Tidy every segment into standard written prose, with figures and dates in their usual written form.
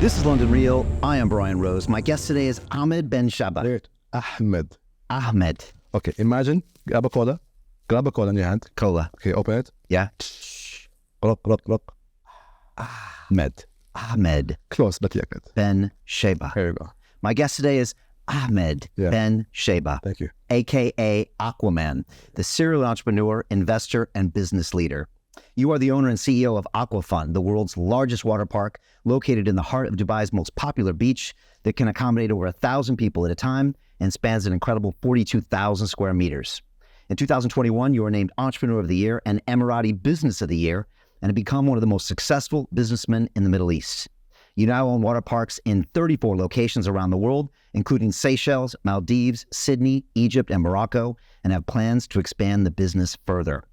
This is London Real. I am Brian Rose. My guest today is Ahmed Ben Chaibah. Ahmed. Ahmed. Okay, imagine, grab a cola in your hand. Cola. Okay, open it. Yeah. Look. Ahmed. Ahmed Close, but yeah, good. Ben Chaibah. Here you go. My guest today is Ahmed Ben Chaibah. Thank you. AKA Aquaman, the serial entrepreneur, investor, and business leader. You are the owner and CEO of AquaFun, the world's largest water park located in the heart of Dubai's most popular beach that can accommodate over 1,000 people at a time and spans an incredible 42,000 square meters. In 2021, you were named Entrepreneur of the Year and Emirati Business of the Year and have become one of the most successful businessmen in the Middle East. You now own water parks in 34 locations around the world, including Seychelles, Maldives, Sydney, Egypt, and Morocco, and have plans to expand the business further.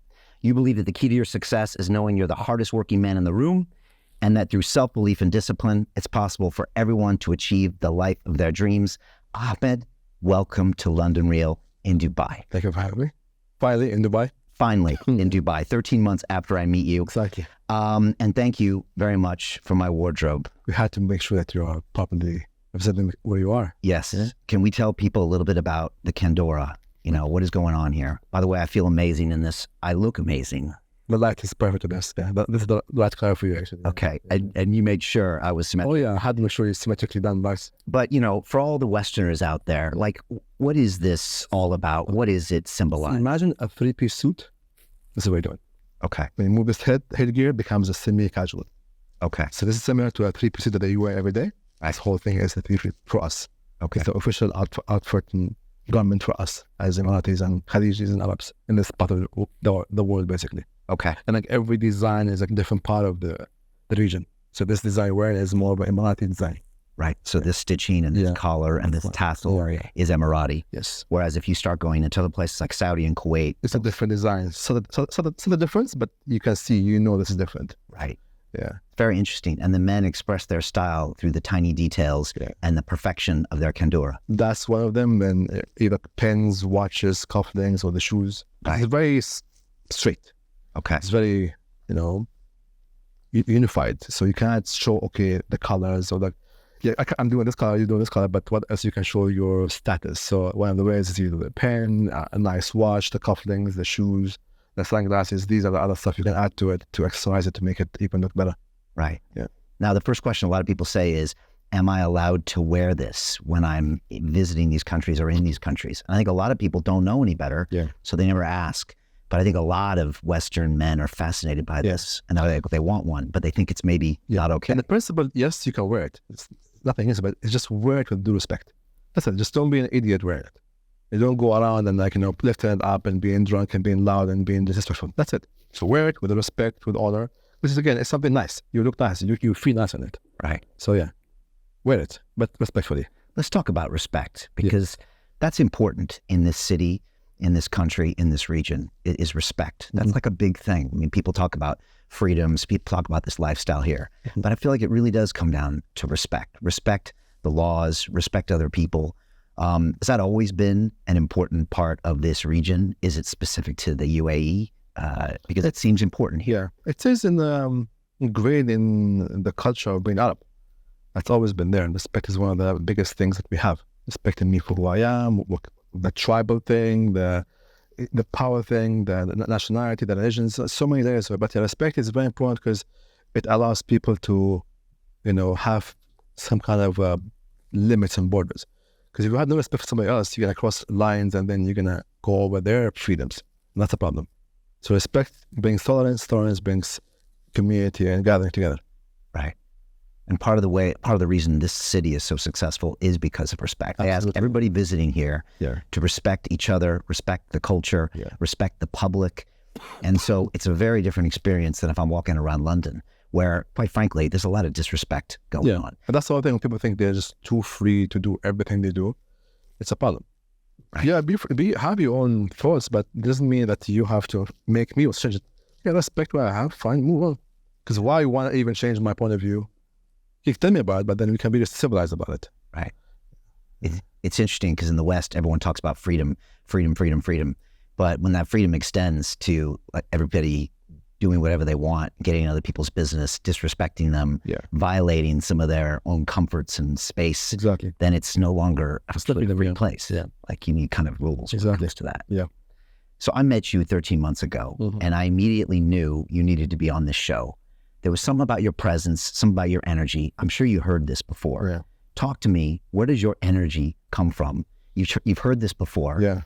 You believe that the key to your success is knowing you're the hardest working man in the room, and that through self-belief and discipline, it's possible for everyone to achieve the life of their dreams. Ahmed, welcome to London Real in Dubai. Thank you for having me. Finally in Dubai. Finally in Dubai, 13 months after I meet you. Exactly. And thank you very much for my wardrobe. We had to make sure that you are properly representing where you are. Yes. Yeah. Can we tell people a little bit about the Candora? You know, what is going on here? By the way, I feel amazing in this. I look amazing. The light is perfect to this. Yeah, this is the right color for you, actually. Okay. And you made sure I was symmetrical. Oh, yeah. I had to make sure you're symmetrically done, Max. But, you know, for all the Westerners out there, like, what is this all about? What is it symbolize? Imagine a three-piece suit. This is what you're doing. Okay. When you move this headgear, it becomes a semi-casual. Okay. So this is similar to a three-piece suit that you wear every day. This whole thing is a three-piece for us. Okay. It's the official outfit and garment for us as Emiratis and Khalijis and Arabs in this part of the world, basically. Okay. And like every design is like a different part of the region. So this design wearing is more of an Emirati design. Right. So this stitching and this collar and this tassel is Emirati. Yes. Whereas if you start going into other places like Saudi and Kuwait, it's a different design. So the difference, but you can see, this is different. Right. Yeah. Very interesting. And the men express their style through the tiny details and the perfection of their Candora. That's one of them. And either pens, watches, cufflinks, or the shoes. Right. It's very straight. Okay. It's very, unified. So you cannot show, the colors or I'm doing this color, you're doing this color, but what else you can show your status? So one of the ways is either the pen, a nice watch, the cufflinks, the shoes, the sunglasses. These are the other stuff you can add to it to accessorize it to make it even look better. Right. Yeah. Now, the first question a lot of people say is, am I allowed to wear this when I'm visiting these countries or in these countries? And I think a lot of people don't know any better, so they never ask. But I think a lot of Western men are fascinated by this, and they want one, but they think it's maybe not okay. And the principle, yes, you can wear it. It's nothing else, but it's just wear it with due respect. That's it. Just don't be an idiot wearing it. You don't go around and lifting it up and being drunk and being loud and being disrespectful. That's it. So wear it with respect, with honor. Which is, again, it's something nice. You look nice. You feel nice in it. Right. So yeah, wear it, but respectfully. Let's talk about respect, because that's important in this city, in this country, in this region. It is respect. That's like a big thing. I mean, people talk about freedoms, people talk about this lifestyle here, but I feel like it really does come down to respect. Respect the laws, respect other people. Has that always been an important part of this region? Is it specific to the UAE? Because it seems important here. It is ingrained in the culture of being Arab. That's always been there. And respect is one of the biggest things that we have. Respecting me for who I am, the tribal thing, the power thing, the nationality, the religions, so many layers. But the respect is very important because it allows people to, have some kind of limits and borders. Because if you have no respect for somebody else, you're going to cross lines and then you're going to go over their freedoms. And that's a problem. So respect brings tolerance brings community and gathering together. Right. And part of the reason this city is so successful is because of respect. Absolutely. They ask everybody visiting here to respect each other, respect the culture, respect the public. And so it's a very different experience than if I'm walking around London, where, quite frankly, there's a lot of disrespect going on. And that's the whole thing. When people think they're just too free to do everything they do, it's a problem. Right. Yeah, have your own thoughts, but it doesn't mean that you have to make me change it. Yeah, respect what I have, fine, move on. Because why you want to even change my point of view? You can tell me about it, but then we can be just civilized about it. Right. It's interesting because in the West, everyone talks about freedom. But when that freedom extends to everybody doing whatever they want, getting in other people's business, disrespecting them, Yeah. violating some of their own comforts and space, Exactly. then it's no longer a It's not even free real. place. Yeah. Like you need kind of rules when it Exactly. comes to that. Yeah. So I met you 13 months ago, and I immediately knew you needed to be on this show. There was something about your presence, something about your energy. I'm sure you heard this before. Yeah. Talk to me. Where does your energy come from? You've heard this before. Yeah.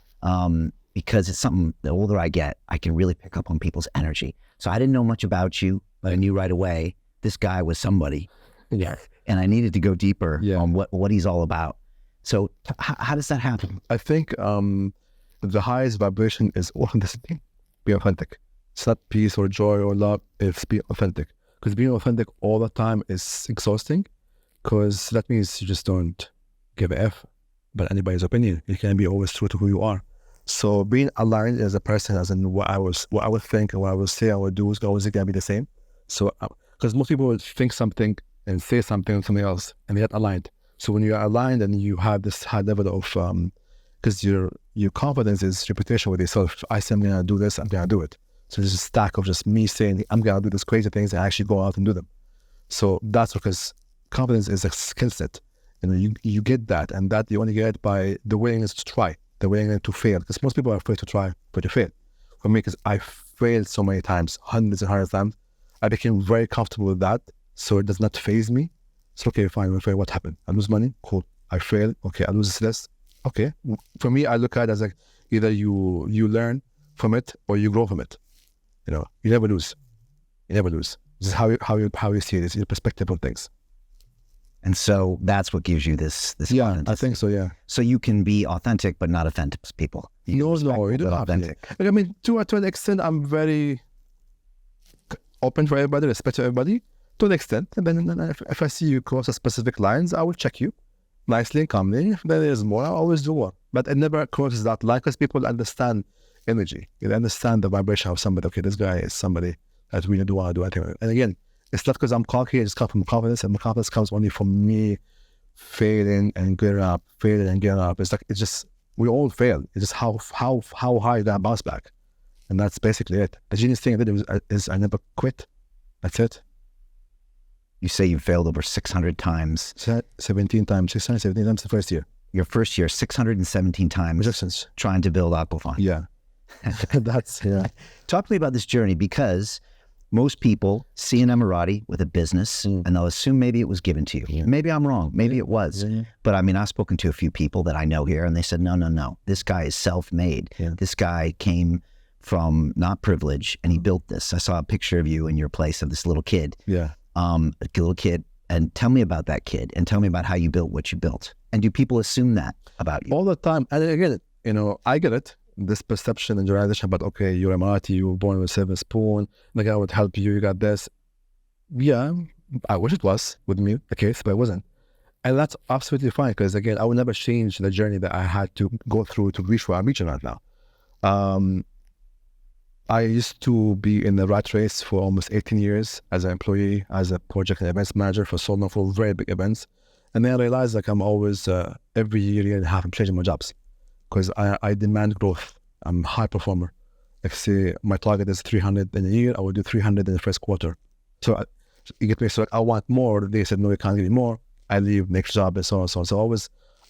Because it's something, the older I get, I can really pick up on people's energy. So I didn't know much about you, but I knew right away this guy was somebody. Yeah. And I needed to go deeper Yeah. on what he's all about. So how does that happen? I think the highest vibration is authenticity. Be authentic. It's not peace or joy or love. It's be authentic. Because being authentic all the time is exhausting. Because that means you just don't give a F about anybody's opinion. You can be always true to who you are. So being aligned as a person, as in what I would think and what I would say, I would do is always going to be the same. So because most people would think something and say something else, and they're not aligned. So when you're aligned and you have this high level of because your confidence is reputation with yourself. If I say I'm going to do this, I'm going to do it. So there's a stack of just me saying I'm going to do these crazy things and actually go out and do them. So that's because confidence is a skill set. You get that, and that you only get by the willingness to try, the willingness to fail. Because most people are afraid to try, but to fail. For me, because I failed so many times, hundreds and hundreds of times, I became very comfortable with that. So it does not faze me. It's okay, fine, I fail. What happened? I lose money? Cool. I fail. Okay, I lose this. Okay. For me, I look at it as like either you learn from it or you grow from it. You never lose. You never lose. This is how you see it. It's your perspective on things. And so that's what gives you this Yeah, authenticity. I think so, yeah. So you can be authentic, but not offend people. No, you don't have to. I mean, to an extent, I'm very open for everybody, respect to everybody, to an extent. And then if I see you cross a specific lines, I will check you nicely and calmly. If there is more, I'll always do more. But it never crosses that line because people understand energy. They understand the vibration of somebody. Okay, this guy is somebody that really do want to do anything. And again, it's not because I'm cocky, it just comes from confidence, and my confidence comes only from me failing and getting up. It's just, we all fail. It's just how high you gonna bounce back. And that's basically it. The genius thing I did is I never quit. That's it. You say you failed over 600 times. 17 times, 617 times the first year. Your first year, 617 times Resistance. trying to build AquaFun. Yeah. Yeah. Talk to me about this journey, because most people see an Emirati with a business and they'll assume maybe it was given to you. Yeah. Maybe I'm wrong. Maybe it was. Yeah. But I mean, I've spoken to a few people that I know here and they said, no. This guy is self-made. Yeah. This guy came from not privilege and he built this. I saw a picture of you in your place of this little kid. Yeah. A little kid. And tell me about that kid and tell me about how you built what you built. And do people assume that about you? All the time. And again, I get it. This perception and generalization about, okay, you're Emirati, you were born with a silver spoon, the guy would help you, you got this. Yeah, I wish it was with me the case, but it wasn't. And that's absolutely fine, because again, I would never change the journey that I had to go through to reach where I'm reaching right now. I used to be in the rat race for almost 18 years as an employee, as a project and events manager for Solna for very big events. And then I realized like I'm always, every year and a half, I'm changing my jobs. Because I demand growth. I'm a high performer. Like say my target is 300 in a year, I will do 300 in the first quarter. So you get me, so like, I want more. They said, no, you can't give me more. I leave next job and so on and so on. So always,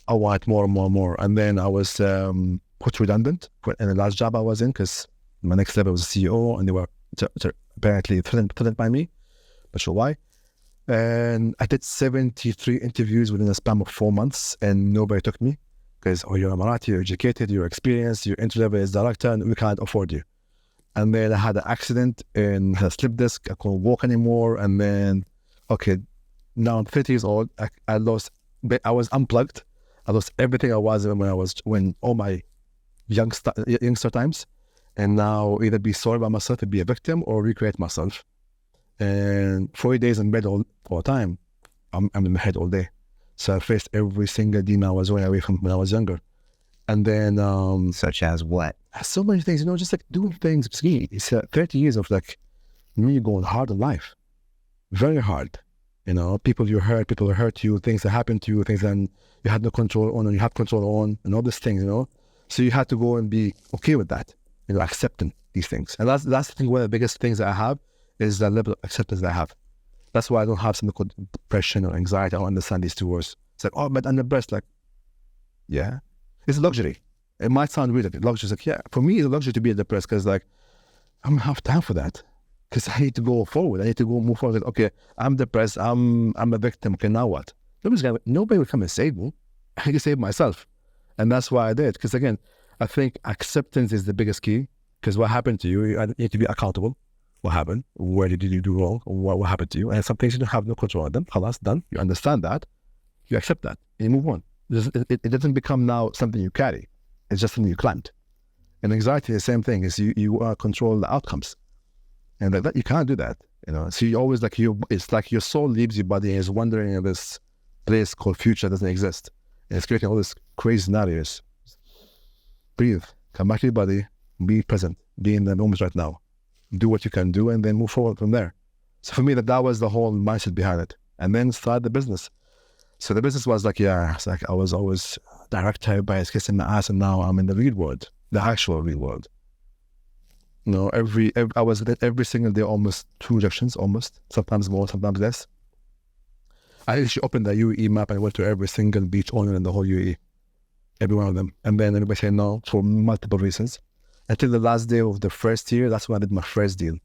I want more and more and more. And then I was put redundant in the last job I was in, because my next level was a CEO and they were apparently threatened by me. Not sure why. And I did 73 interviews within a span of 4 months and nobody took me. Because, you're Emirati, you're educated, you're experienced, your entry level is director, and we can't afford you. And then I had an accident and had a slip disc. I couldn't walk anymore. And then, now I'm 30 years old. I was unplugged. I lost everything I was when all my youngster times. And now either be sorry about myself and be a victim or recreate myself. And 40 days in bed all the time. I'm in my head all day. So I faced every single demon I was running away from when I was younger. And then... Such as what? So many things, just like doing things. It's 30 years of like me going hard in life. Very hard. People you hurt, people who hurt you, things that happen to you, things that you had no control on and you have control on, and all these things, So you had to go and be okay with that. accepting these things. And that's the thing. One of the biggest things that I have is the level of acceptance that I have. That's why I don't have something called depression or anxiety. I don't understand these two words. It's like, oh, but I'm depressed. Like, yeah, it's a luxury. It might sound weird. Luxury is like, yeah, for me, it's a luxury to be depressed because like, I don't have time for that. Because I need to go forward. I need to move forward. Like, okay, I'm depressed. I'm a victim. Okay, now what? Nobody will come and save me. I can save myself. And that's why I did. Because again, I think acceptance is the biggest key. Because what happened to you, you need to be accountable. What happened? Where did you do wrong? What happened to you? And some things you don't have no control on them. Khalas, done. You understand that. You accept that. And you move on. It doesn't become now something you carry. It's just something you climbed. And anxiety is the same thing. Is you control the outcomes. And like that, you can't do that. So you always it's like your soul leaves your body and is wandering in this place called future doesn't exist. And it's creating all these crazy scenarios. Breathe. Come back to your body. Be present. Be in the moment right now. Do what you can do and then move forward from there. So for me, that was the whole mindset behind it. And then start the business. So the business was like, it's like I was always directed by his kissing my ass, and now I'm in the real world, the actual real world. I was there every single day, almost 2 rejections, sometimes more, sometimes less. I actually opened the UAE map and went to every single beach owner in the whole UAE, every one of them. And then everybody said no for multiple reasons. Until the last day of the first year, that's when I did my first deal.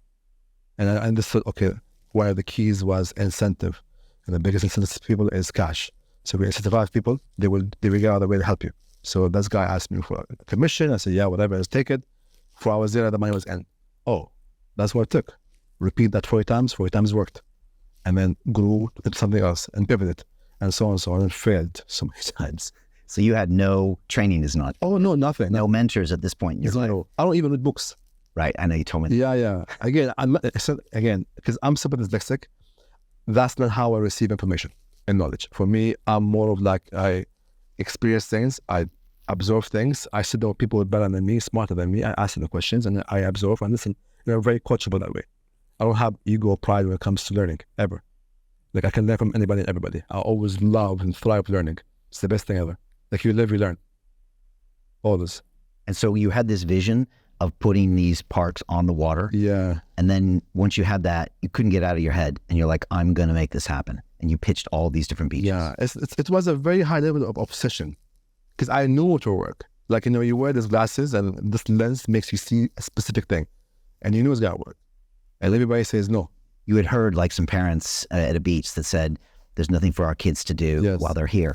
And I understood, okay, one of the keys was incentive. And the biggest incentive to people is cash. So we incentivize people, they will get out of the way to help you. So this guy asked me for a commission. I said, yeah, whatever, let's take it. 4 hours later, the money was in. Oh, that's what it took. Repeat that 40 times worked. And then grew into something else and pivoted and so on, and failed so many times. So you had no training is not. Oh, no, nothing. No mentors at this point in your life. I don't even read books. Right, I know you told me. Yeah. Again, because I'm super dyslexic, that's not how I receive information and knowledge. For me, I'm more of like, I experience things, I absorb things, I sit down with people better than me, smarter than me, I ask them the questions and I absorb and listen. I'm very coachable that way. I don't have ego or pride when it comes to learning, ever. Like I can learn from anybody and everybody. I always love and thrive learning. It's the best thing ever. Like you live, you learn. Always. And so you had this vision of putting these parks on the water. Yeah. And then once you had that, you couldn't get out of your head and you're like, I'm going to make this happen. And you pitched all these different beaches. Yeah. It was a very high level of obsession because I knew it will work. Like, you wear these glasses and this lens makes you see a specific thing and you know it's going to work. And everybody says no. You had heard like some parents at a beach that said, there's nothing for our kids to do while they're here,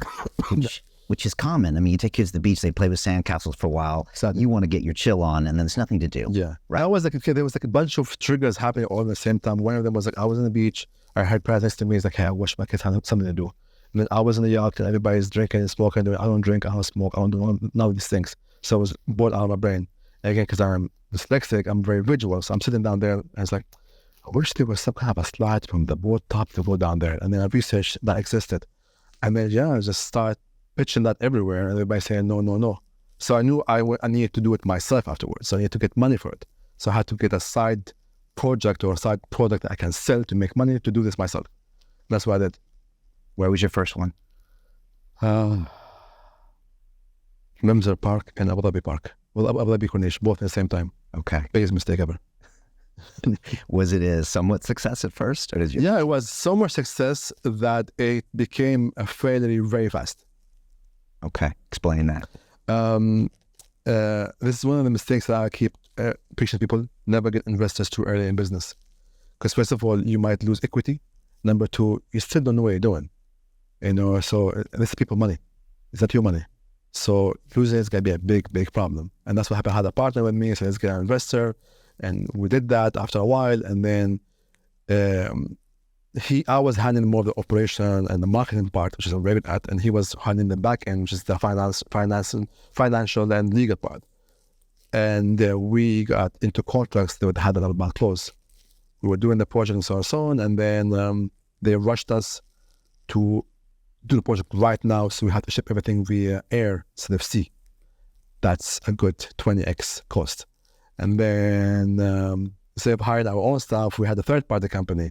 which is common. I mean, you take kids to the beach, they play with sandcastles for a while. Exactly. You want to get your chill on and then there's nothing to do. Yeah. Right. I was like a kid, there was like a bunch of triggers happening all at the same time. One of them was like, I was on the beach, I heard parents next to me, it's like, hey, I wish my kids had something to do. And then I was in the yacht and everybody's drinking and smoking. I don't drink, I don't smoke, I don't do none of these things. So I was bored out of my brain. And again, because I'm dyslexic, I'm very visual. So I'm sitting down there and it's like, I wish there was some kind of a slide from the boat top to go down there. And then I researched that existed. And then, I just start pitching that everywhere. And everybody saying, no. So I knew I needed to do it myself afterwards. So I needed to get money for it. So I had to get a side project or a side product that I can sell to make money to do this myself. That's what I did. Where was your first one? Memzer Park and Abu Dhabi Park. Well, Abu Dhabi Corniche, both at the same time. Okay. Biggest mistake ever. Was it a somewhat success at first? Or did you? Yeah, it was so much success that it became a failure very fast. Okay, explain that. This is one of the mistakes that I keep preaching to people. Never get investors too early in business. Because first of all, you might lose equity. Number 2, you still don't know what you're doing. So this is people's money. It's not your money. So losing is going to be a big, big problem. And that's what happened. I had a partner with me, so let's get an investor. And we did that after a while. And then I was handling more of the operation and the marketing part, which is I'm very good at. And he was handling the back end, which is the financial and legal part. And we got into contracts that had a lot about close. We were doing the project and so on. And then they rushed us to do the project right now. So we had to ship everything via air instead of sea. That's a good 20x cost. And then instead of hiring our own staff, we had a third-party company.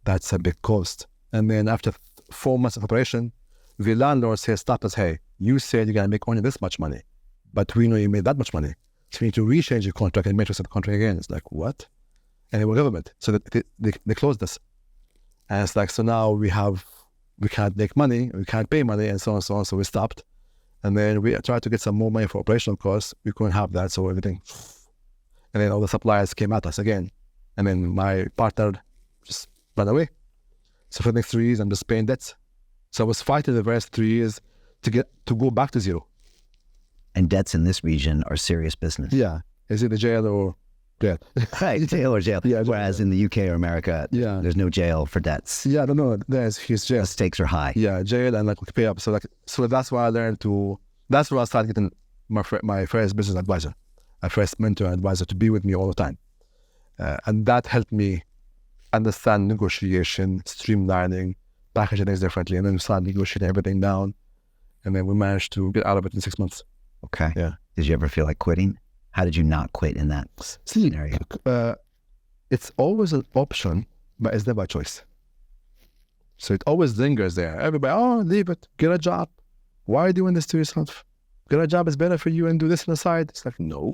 That's a big cost. And then after 4 months of operation, the landlord says, stop us, hey, you said you're going to make only this much money, but we know you made that much money. So you need to rechange your contract and make the contract again. It's like, what? And they were government. So they closed this. And it's like, so now we can't make money, we can't pay money, and so on and so on. So we stopped. And then we tried to get some more money for operational costs. We couldn't have that, so everything. And then all the suppliers came at us again. And then my partner just ran away. So for the next 3 years, I'm just paying debts. So I was fighting the first 3 years to go back to zero. And debts in this region are serious business. Yeah. Is it the jail or jail? Right, jail or jail. Yeah, whereas in the UK or America, there's no jail for debts. Yeah, I don't know. There's huge jail. The stakes are high. Yeah, jail and like we pay up. So that's why I learned that's where I started getting my first business advisor, my first mentor and advisor to be with me all the time. And that helped me understand negotiation, streamlining, packaging things differently, and then we started negotiating everything down. And then we managed to get out of it in 6 months. Okay. Yeah. Did you ever feel like quitting? How did you not quit in that scenario? It's always an option, but it's never a choice. So it always lingers there. Everybody, leave it, get a job. Why are you doing this to yourself? Get a job is better for you and do this on the side. It's like, no.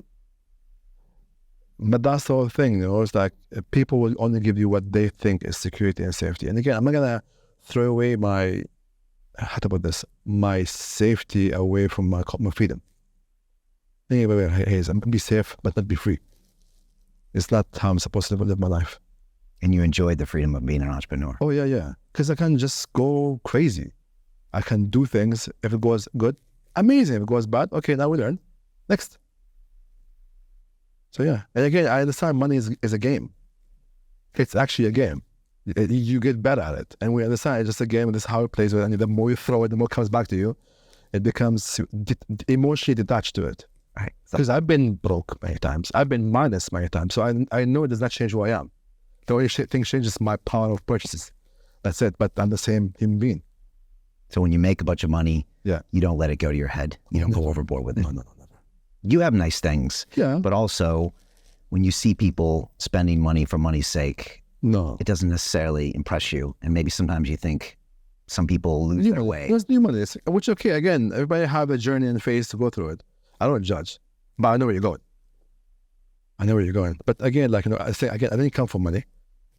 But that's the whole thing, it's like people will only give you what they think is security and safety. And again, I'm not gonna throw away my safety away from my freedom. I'm gonna be safe, but not be free. It's not how I'm supposed to live my life. And you enjoyed the freedom of being an entrepreneur. Oh, yeah. Because I can just go crazy. I can do things. If it goes good, amazing. If it goes bad, okay, now we learn. Next. So, yeah. And again, I understand money is a game. It's actually a game. You get better at it. And we understand it's just a game, and this is how it plays with it. And the more you throw it, the more it comes back to you. It becomes emotionally detached to it. Right. Because I've been broke many times. I've been minus many times. So I know it does not change who I am. The only thing changes my power of purchases. That's it. But I'm the same human being. So when you make a bunch of money, you don't let it go to your head. You don't go overboard with it. No, never. You have nice things. Yeah. But also, when you see people spending money for money's sake, it doesn't necessarily impress you. And maybe sometimes you think some people lose their way. There's new money, which, okay, again, everybody have a journey and phase to go through it. I don't judge, but I know where you're going. But again, I say again, I didn't come from money.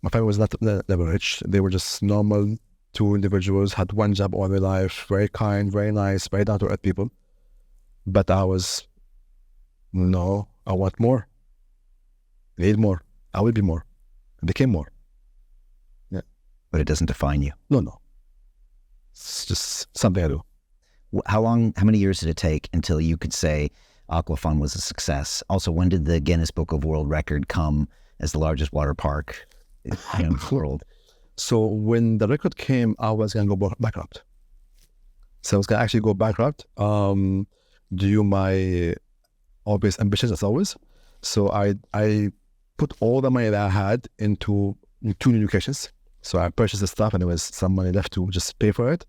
My family was never rich. They were just normal 2 individuals, had one job all their life, very kind, very nice, very down to earth people. But I want more. I need more. I will be more. I became more. Yeah. But it doesn't define you. No. It's just something I do. How many years did it take until you could say AquaFun was a success? Also, when did the Guinness Book of World Record come as the largest water park in the world? So when the record came, I was going to go bankrupt. So I was going to actually go bankrupt due my obvious ambitions as always. So I put all the money that I had into 2 new locations. So I purchased the stuff and there was some money left to just pay for it.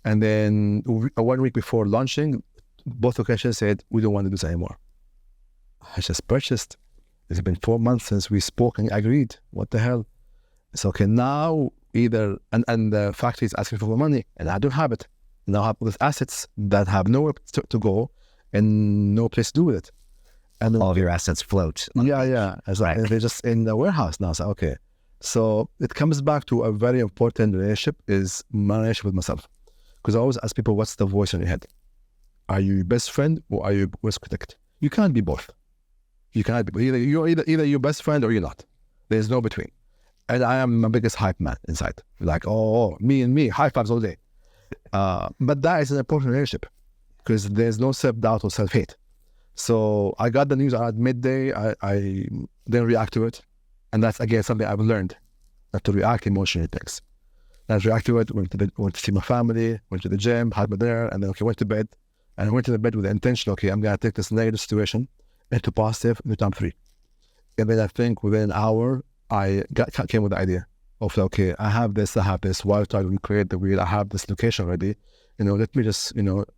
And then 1 week before launching, both locations said, we don't want to do this anymore. I just purchased. It's been 4 months since we spoke and agreed. What the hell? It's okay now either, and the factory is asking for more money and I don't have it. Now I have all these assets that have nowhere to go and no place to do with it. And all of your assets float. Yeah. And they're just in the warehouse now. So, okay. So it comes back to a very important relationship is my relationship with myself. Because I always ask people, what's the voice in your head? Are you your best friend or are you your worst critic? You can't be both. You cannot be. Either you're your best friend or you're not. There's no between. And I am my biggest hype man inside. Like, me and me, high fives all day. But that is an important relationship because there's no self-doubt or self-hate. So I got the news at midday. I didn't react to it. And that's, again, something I've learned, not to react emotionally to things. Not to react to it, went to see my family, went to the gym, had my dinner, and then, went to bed. And I went to the bed with the intention, I'm going to take this negative situation into positive, into time 3. And then I think within an hour, I came with the idea of, I have this, why try to recreate the wheel? I have this location already. Let me just,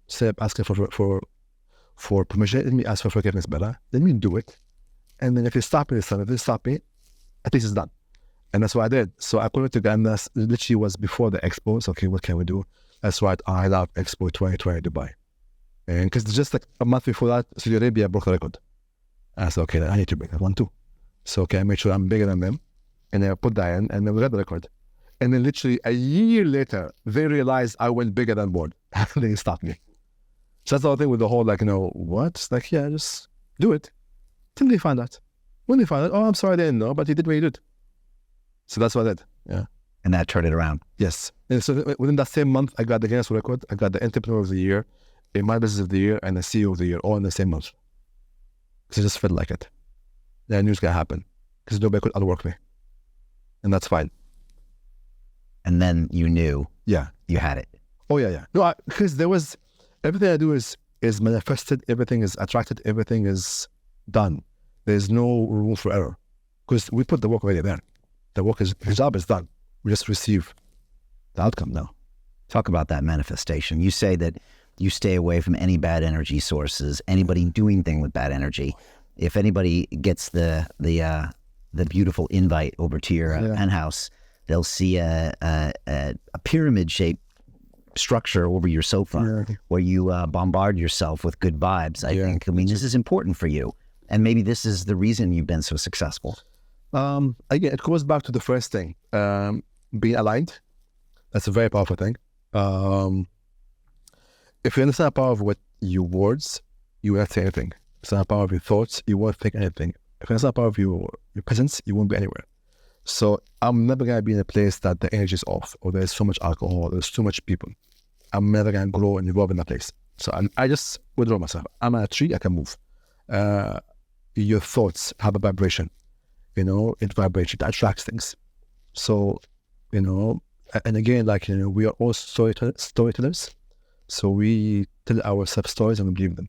say up asking for permission. Let me ask for forgiveness better. Let me do it. And then if you stop me this time, at least it's done. And that's what I did. So I put it together, and that literally was before the expo. So, what can we do? That's right. I love Expo 2020 Dubai. And because just like a month before that, Saudi Arabia broke the record. And I said, okay, I need to break that one too. So, okay, I made sure I'm bigger than them. And then I put that in, and then we got the record. And then literally a year later, they realized I went bigger than board. They stopped me. So that's the whole thing with the whole, like, what? It's like, yeah, just do it. Till they find out. When they find out, oh, I'm sorry, I didn't know, but you did what you did. So that's what I did. Yeah. And that turned it around. Yes. And so within that same month, I got the Guinness record, I got the Entrepreneur of the Year, my Business of the Year, and the CEO of the Year, all in the same month. Because I just felt like it. And I knew it's going to happen. Because nobody could outwork me. And that's fine. And then you knew you had it. Oh, yeah. No, because there was, everything I do is manifested, everything is attracted, everything is done. There's no room for error. Because we put the work already there. The job is done. We just receive the outcome now. Talk about that manifestation. You say that you stay away from any bad energy sources, anybody doing thing with bad energy. If anybody gets the beautiful invite over to your penthouse, they'll see a pyramid-shaped structure over your sofa where you bombard yourself with good vibes. I think. I mean, this is important for you, and maybe this is the reason you've been so successful. Again, it goes back to the first thing, being aligned. That's a very powerful thing. If you understand the power of what your words, you will not say anything. If you understand the power of your thoughts, you won't think anything. If you understand the power of your presence, you won't be anywhere. So I'm never going to be in a place that the energy is off, or there's so much alcohol, there's too much people. I'm never going to grow and evolve in that place. So I just withdraw myself. I'm a tree, I can move. Your thoughts have a vibration. It vibrates, it attracts things. So, and again, we are all storytellers. So we tell ourselves stories and we believe them.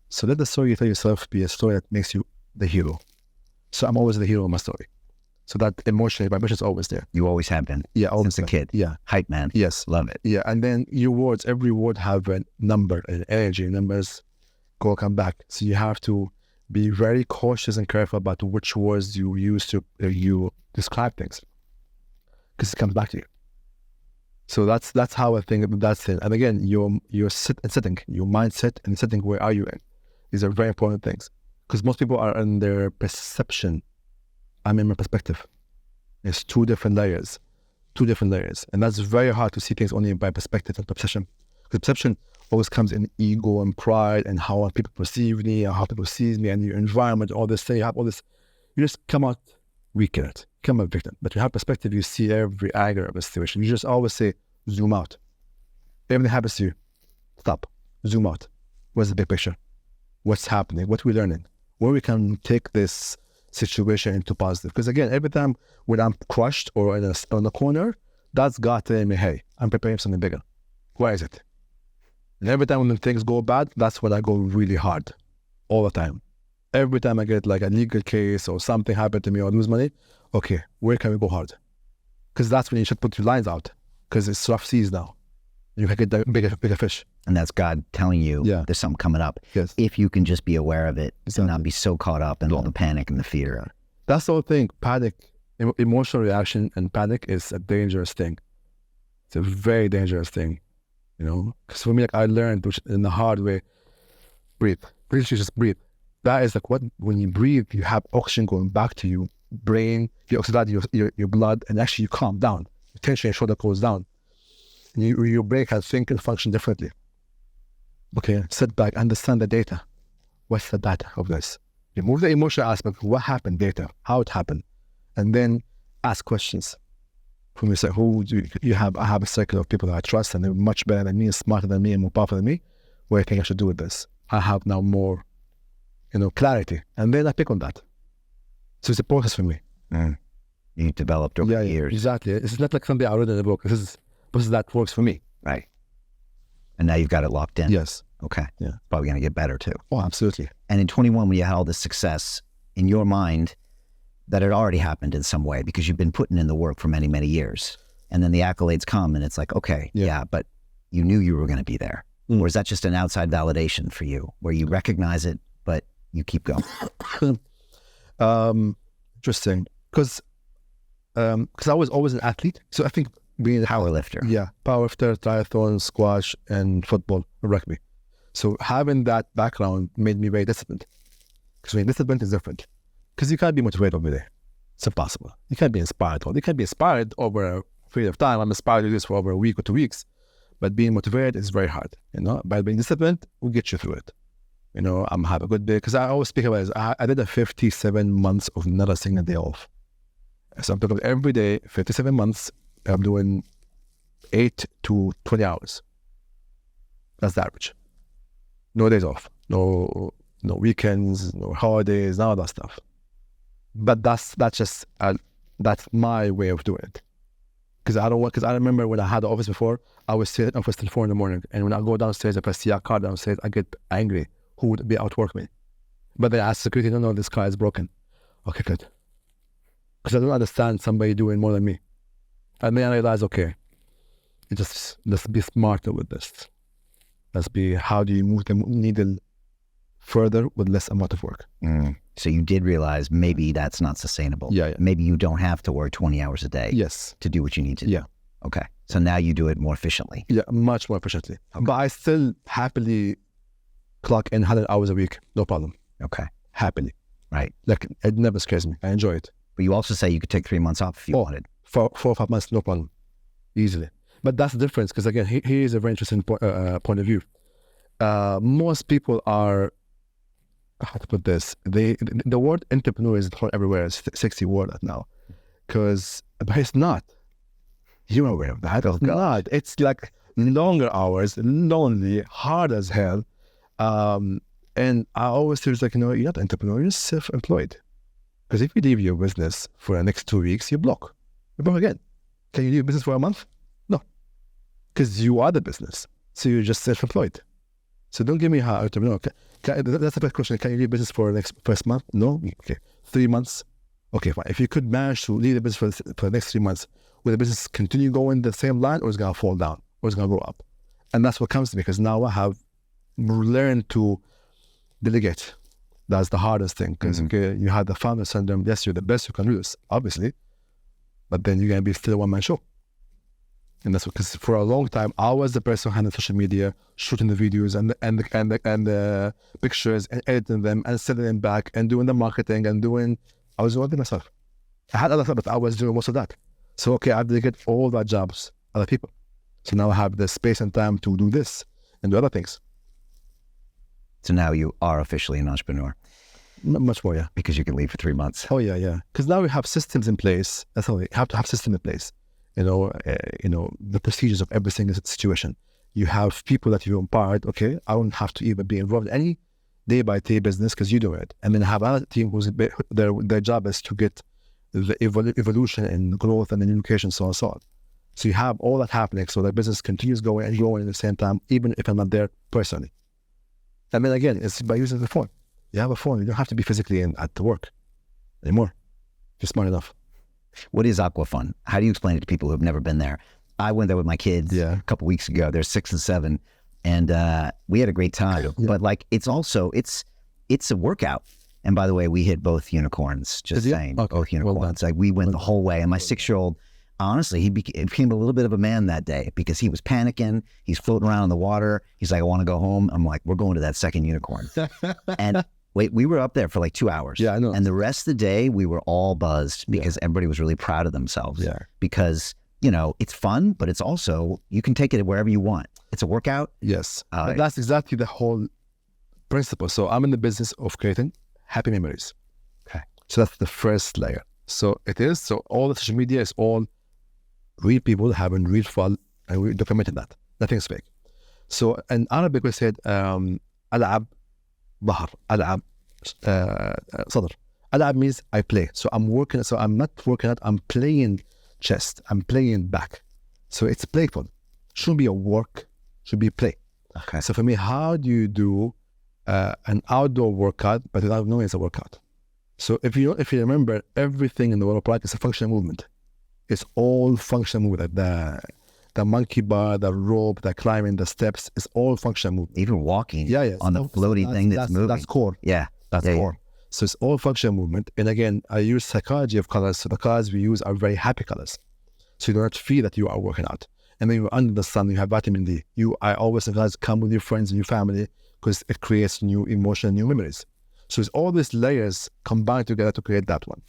So let the story you tell yourself be a story that makes you the hero. So I'm always the hero of my story. So that emotional vibration is always there. You always have been. Yeah, always since a kid. Yeah. Hype man. Yes. Love it. Yeah, and then your words, every word have a number, an energy. Numbers come back. So you have to be very cautious and careful about which words you use to you describe things, because it comes back to you. So that's how I think that's it. And again, your sitting, your mindset and sitting, where are you in? These are very important things, because most people are in their perception. I'm in my perspective. It's two different layers, and that's very hard to see things only by perspective and perception. Because perception always comes in ego and pride and how people perceive me and how people see me and your environment, all this thing. You have all this, you just come out weak in it, come out victim. But you have perspective, you see every angle of a situation. You just always say, zoom out. Everything happens to you, stop, zoom out. What's the big picture? What's happening? What we're learning? Where we can take this situation into positive. Because again, every time when I'm crushed or on a corner, that's God telling me, hey, I'm preparing for something bigger. Where is it? And every time when things go bad, that's when I go really hard. All the time. Every time I get like a legal case or something happened to me or lose money, okay, where can we go hard? Because that's when you should put your lines out. Because it's rough seas now. You can get the bigger fish. And that's God telling you there's something coming up. Yes. If you can just be aware of it Exactly. and not be so caught up in all the panic and the fear. That's the whole thing. Panic, emotional reaction and panic is a dangerous thing. It's a very dangerous thing, Because for me, I learned in the hard way, breathe. Literally just breathe. That is when you breathe, you have oxygen going back to your brain, you oxidize your blood, and actually you calm down. Your tension in your shoulder goes down. And your brain can think and function differently. Okay, sit back, understand the data. What's the data of this? Remove the emotional aspect. What happened? Data. How it happened. And then ask questions. For me, say, who do you have? I have a circle of people that I trust, and they're much better than me, smarter than me, and more powerful than me. What do you think I should do with this? I have now more, clarity. And then I pick on that. So it's a process for me. You developed over the years. Exactly. It's not like something I read in a book. This is that works for me. Right. And now you've got it locked in. Yes. Okay. Yeah. Probably going to get better too. Oh, absolutely. And in 21, when you had all this success, in your mind, that had already happened in some way because you've been putting in the work for many, many years. And then the accolades come and it's like, okay, but you knew you were going to be there. Or is that just an outside validation for you where you recognize it, but you keep going? Interesting. Because I was always an athlete. So I think being a powerlifter. Yeah. Powerlifter, triathlon, squash, and football, rugby. So having that background made me very disciplined. Because when discipline is different. Because you can't be motivated every day. It's impossible. You can't be inspired. You can be inspired over a period of time. I'm inspired to do this for over a week or 2 weeks. But being motivated is very hard. By being disciplined, will get you through it. I'm having a good day. Because I always speak about this. I did a 57 months of not a single day off. So I'm talking about every day, 57 months, I'm doing 8 to 20 hours. That's the average. No days off. No weekends, no holidays, none of that stuff. But that's my way of doing it. Because I remember when I had the office before, I was sitting in the office till 4 a.m. And when I go downstairs, if I see a car downstairs, I get angry. Who would be outwork me? But then I ask security, no, this car is broken. Okay, good. Because I don't understand somebody doing more than me. And then I realize, okay, let's be smarter with this. Let's be, how do you move the needle further with less amount of work? So you did realize maybe that's not sustainable. Yeah. Maybe you don't have to work 20 hours a day. Yes. To do what you need to do. Yeah. Okay. So now you do it more efficiently. Yeah, much more efficiently. Okay. But I still happily clock in 100 hours a week. No problem. Okay. Happily. Right. Like, it never scares me. I enjoy it. But you also say you could take 3 months off if you wanted. 4 or 5 months, no problem. Easily. But that's the difference. Because again, here is a very interesting point of view. Most people are, how to put this, the word entrepreneur is thrown everywhere. It's a sexy word now. But it's not. You're aware of that. It's not. It's like longer hours, lonely, hard as hell. And I always feel like, you're not an entrepreneur, you're self-employed. Because if you leave your business for the next 2 weeks, you block. You block again. Can you leave business for a month? No. Because you are the business. So you're just self-employed. So don't give me how entrepreneur. That's the first question. Can you leave business for the first month? No? Okay. 3 months? Okay, fine. If you could manage to leave the business for the next 3 months, will the business continue going the same line, or is it going to fall down, or is it going to go up? And that's what comes to me, because now I have learned to delegate. That's the hardest thing, because you had the founder syndrome. Yes, you're the best you can do this, obviously, but then you're going to be still a one-man show. And that's because for a long time, I was the person handling social media, shooting the videos and the pictures and editing them and sending them back and doing the marketing and I was doing it myself. I had other stuff, but I was doing most of that. So, okay, I have to get all that jobs, other people. So now I have the space and time to do this and do other things. So now you are officially an entrepreneur. Much more, yeah. Because you can leave for 3 months. Oh, yeah. Because now we have systems in place. That's how we have to have systems in place. The procedures of every single situation. You have people that you empowered. Okay, I don't have to even be involved in any day-by-day business because you do it. And then have another team whose their job is to get the evolution and growth and education, so on and so on. So you have all that happening, so the business continues going and growing at the same time, even if I'm not there personally. And then again, it's by using the phone. You have a phone. You don't have to be physically at the work anymore. You're smart enough. What is AquaFun? How do you explain it to people who have never been there? I went there with my kids a couple weeks ago. They're 6 and 7, and we had a great time. Yeah. But it's a workout. And by the way, we hit both unicorns. Just saying, both unicorns. Well, we went the whole way. And my 6-year-old, honestly, he became a little bit of a man that day because he was panicking. He's floating around in the water. He's like, I want to go home. I'm like, we're going to that second unicorn. And we were up there for 2 hours. Yeah, I know. And the rest of the day, we were all buzzed because everybody was really proud of themselves. Yeah. Because, it's fun, but it's also, you can take it wherever you want. It's a workout. Yes. That's exactly the whole principle. So I'm in the business of creating happy memories. Okay. So that's the first layer. So all the social media is all real people having real fun, and we documented that. Nothing's fake. So in Arabic we said, ألعب ظهر, ألعب صدر. ألعب means I play. So I'm working. So I'm not working out. I'm playing chest. I'm playing back. So it's playful. Shouldn't be a work. Should be play. Okay. So for me, how do you do an outdoor workout but without knowing it's a workout? So if you remember, everything in the world of practice is a functional movement. It's all functional movement. The monkey bar, the rope, the climbing, the steps, it's all functional movement. Even walking on the floaty thing that's moving. That's core. Yeah. That's core. So it's all functional movement. And again, I use psychology of colors. So the colors we use are very happy colors. So you don't feel that you are working out. And then you're under the sun, you have vitamin D. I always advise come with your friends and your family because it creates new emotion, new memories. So it's all these layers combined together to create that one.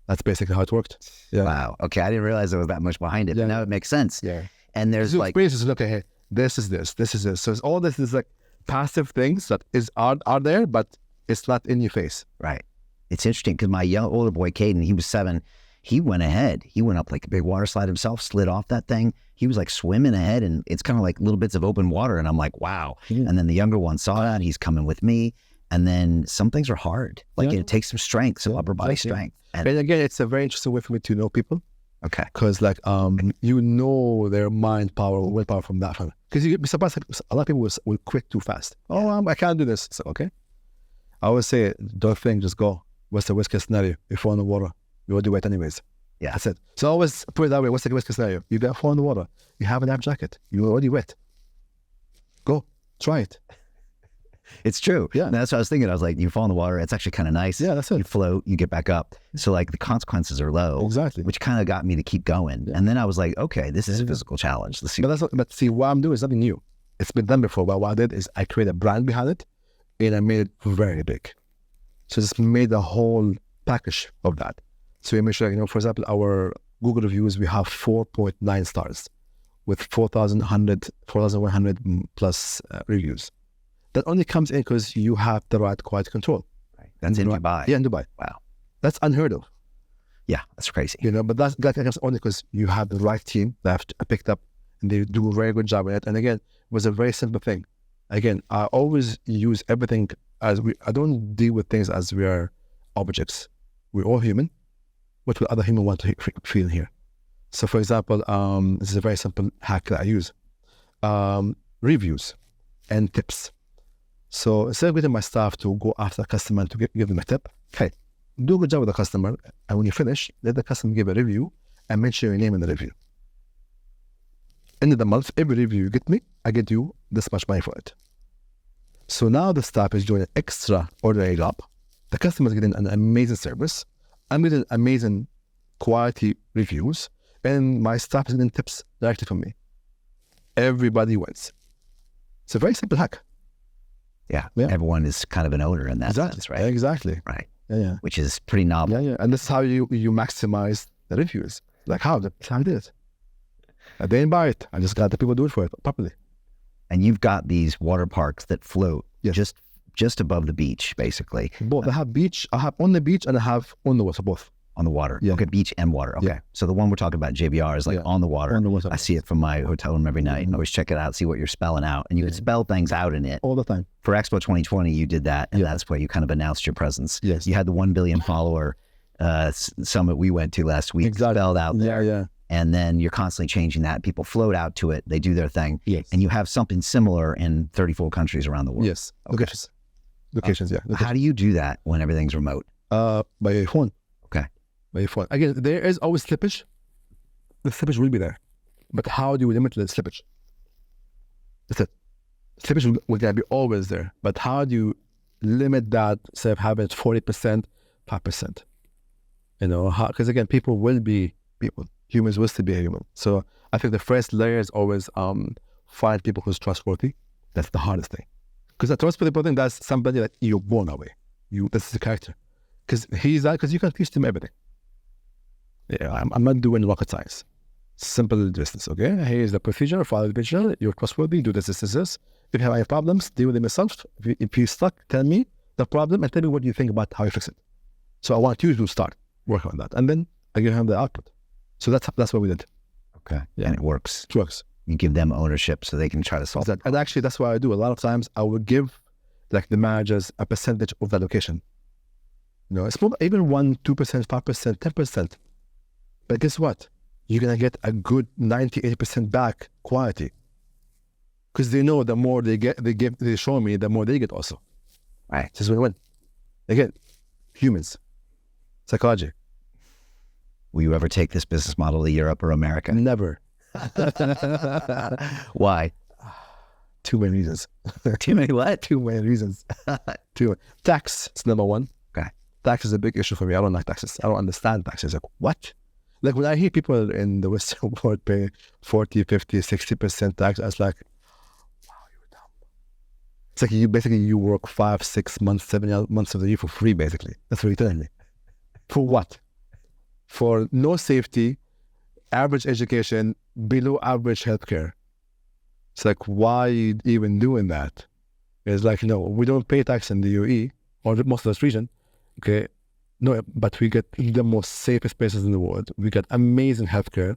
That's basically how it worked. Yeah. Wow. Okay, I didn't realize there was that much behind it. Yeah. But now it makes sense. Yeah. And there's So like, experiences, look, hey, this is this. So it's all this is like passive things that are there, but it's not in your face. right. It's interesting because my older boy, Caden, he was 7. He went ahead. He went up like a big water slide himself, slid off that thing. He was like swimming ahead, and it's kind of like little bits of open water. And I'm like, wow. And then the younger one saw that. He's coming with me. And then some things are hard. Like it takes some strength, some upper body strength. And again, it's a very interesting way for me to know people. Okay. Because like you know their mind power, willpower from that. Because you'd be surprised, a lot of people will quit too fast. Oh, I can't do this. So, okay. I always say, don't think, just go. What's the worst case scenario? You fall in the water, you already wet anyways. Yeah. That's it. So I always put it that way. What's the worst case scenario? You get fall in the water, you have a life jacket, you're already wet. Go, try it. It's true. Yeah. And that's what I was thinking. I was like, you fall in the water, it's actually kind of nice. Yeah, that's it. You float, you get back up. So like the consequences are low. Exactly. Which kind of got me to keep going. Yeah. And then I was like, okay, this is a physical challenge. Let's see. But see, what I'm doing is nothing new. It's been done before. But what I did is I created a brand behind it, and I made it very big. So just made the whole package of that. So we make sure, for example, our Google reviews, we have 4.9 stars with 4,100 plus reviews. That only comes in because you have the right quality control. Right. That's in Dubai. Yeah, in Dubai. Wow. That's unheard of. Yeah, that's crazy. But that comes only because you have the right team that I've picked up, and they do a very good job with it. And again, it was a very simple thing. Again, I always use everything I don't deal with things as we are objects. We're all human. What will other human want to feel here? So for example, this is a very simple hack that I use. Reviews and tips. So instead of getting my staff to go after a customer to give them a tip, hey, do a good job with the customer, and when you finish, let the customer give a review and mention your name in the review. End of the month, every review you get me, I get you this much money for it. So now the staff is doing an extraordinary job. The customer is getting an amazing service. I'm getting amazing quality reviews, and my staff is getting tips directly from me. Everybody wins. It's a very simple hack. Yeah. Everyone is kind of an owner in that sense, right? Exactly. Right. Yeah. Which is pretty novel. Yeah. And this is how you maximize the reviews. Like how? That's how I did it. I didn't buy it. I just got the people to do it for it properly. And you've got these water parks that float Yes. just above the beach, basically. Both. I have beach. I have on the beach and I have on the water, both. On the water. Yeah. Okay, beach and water. Okay. Yeah. So the one we're talking about, JBR, is like on the water. On the water. I see it from my hotel room every night. I always check it out, see what you're spelling out. And you can spell things out in it. All the time. For Expo 2020, you did that. And that's where you kind of announced your presence. Yes. You had the 1 billion follower summit we went to last week. Exactly. Spelled out there. Yeah. And then you're constantly changing that. People float out to it. They do their thing. Yes. And you have something similar in 34 countries around the world. Yes. Okay. Locations, yeah. How do you do that when everything's remote? By phone. Okay. By phone. Again, there is always slippage. The slippage will be there. But how do you limit the slippage? That's it. Slippage will be always there. But how do you limit that, say, having it 40%, 5%? Because again, people will be people. Humans will still be human. So I think the first layer is always find people who's trustworthy. That's the hardest thing. Because a trustworthy thing, that's somebody that you're born that way. This is the character. Because he's that, because you can teach them everything. Yeah, I'm not doing rocket science. Simple distance, okay? Here's the procedure, follow the procedure, you're trustworthy, do this. If you have any problems, deal with them yourself. If you're stuck, tell me the problem and tell me what you think about how you fix it. So I want you to start working on that. And then I give him the output. So that's what we did. Okay. Yeah. And it works. It works. You give them ownership so they can try to solve it. And actually, that's what I do. A lot of times I will give like the managers a percentage of the location. It's not even 1%, 2%, 5%, 10%. But guess what? You're going to get a good 90, 80% back quality. Because they know the more they show me, the more they get also. Right. This is win-win. Again, humans, psychology. Will you ever take this business model to Europe or America? Never. Why? Too many reasons. Too many what? Too many reasons. Tax is number one. Okay. Tax is a big issue for me. I don't like taxes. I don't understand taxes. Like, what? Like when I hear people in the Western world pay 40, 50, 60% tax, I was like, wow, you're dumb. It's like you work 5, 6 months, 7 months of the year for free, basically. That's what you're telling me. For what? For no safety, average education, below average healthcare. It's like, why even doing that? It's like, no, we don't pay tax in the UAE or most of this region. Okay. No, but we get the most safest places in the world. We get amazing healthcare,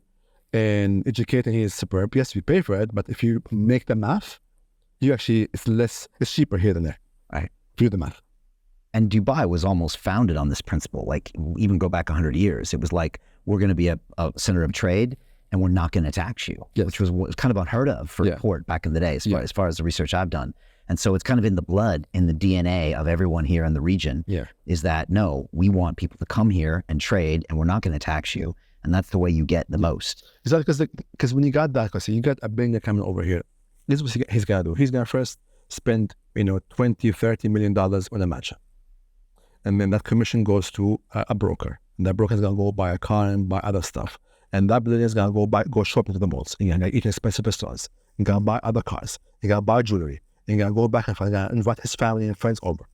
and educating here is superb. Yes, we pay for it, but if you make the math, it's cheaper here than there. Right. Do the math. And Dubai was almost founded on this principle. Like, even go back 100 years, it was like, we're going to be a center of trade, and we're not going to tax you, yes. which was kind of unheard of for a port back in the day, as far as the research I've done. And so it's kind of in the blood, in the DNA of everyone here in the region, is that, no, we want people to come here and trade, and we're not going to tax you. And that's the way you get the most. Exactly, because when you got that, because you got a billionaire coming over here, this is what he's going to do. He's going to first spend, $20, $30 million on a matcha. And then that commission goes to a broker. And that broker is going to go buy a car and buy other stuff. And that billionaire is going to go shopping to the malls. He's going to eat in expensive restaurants. He's going to buy other cars. He's going to buy jewelry. He's going to go back and invite his family and friends over.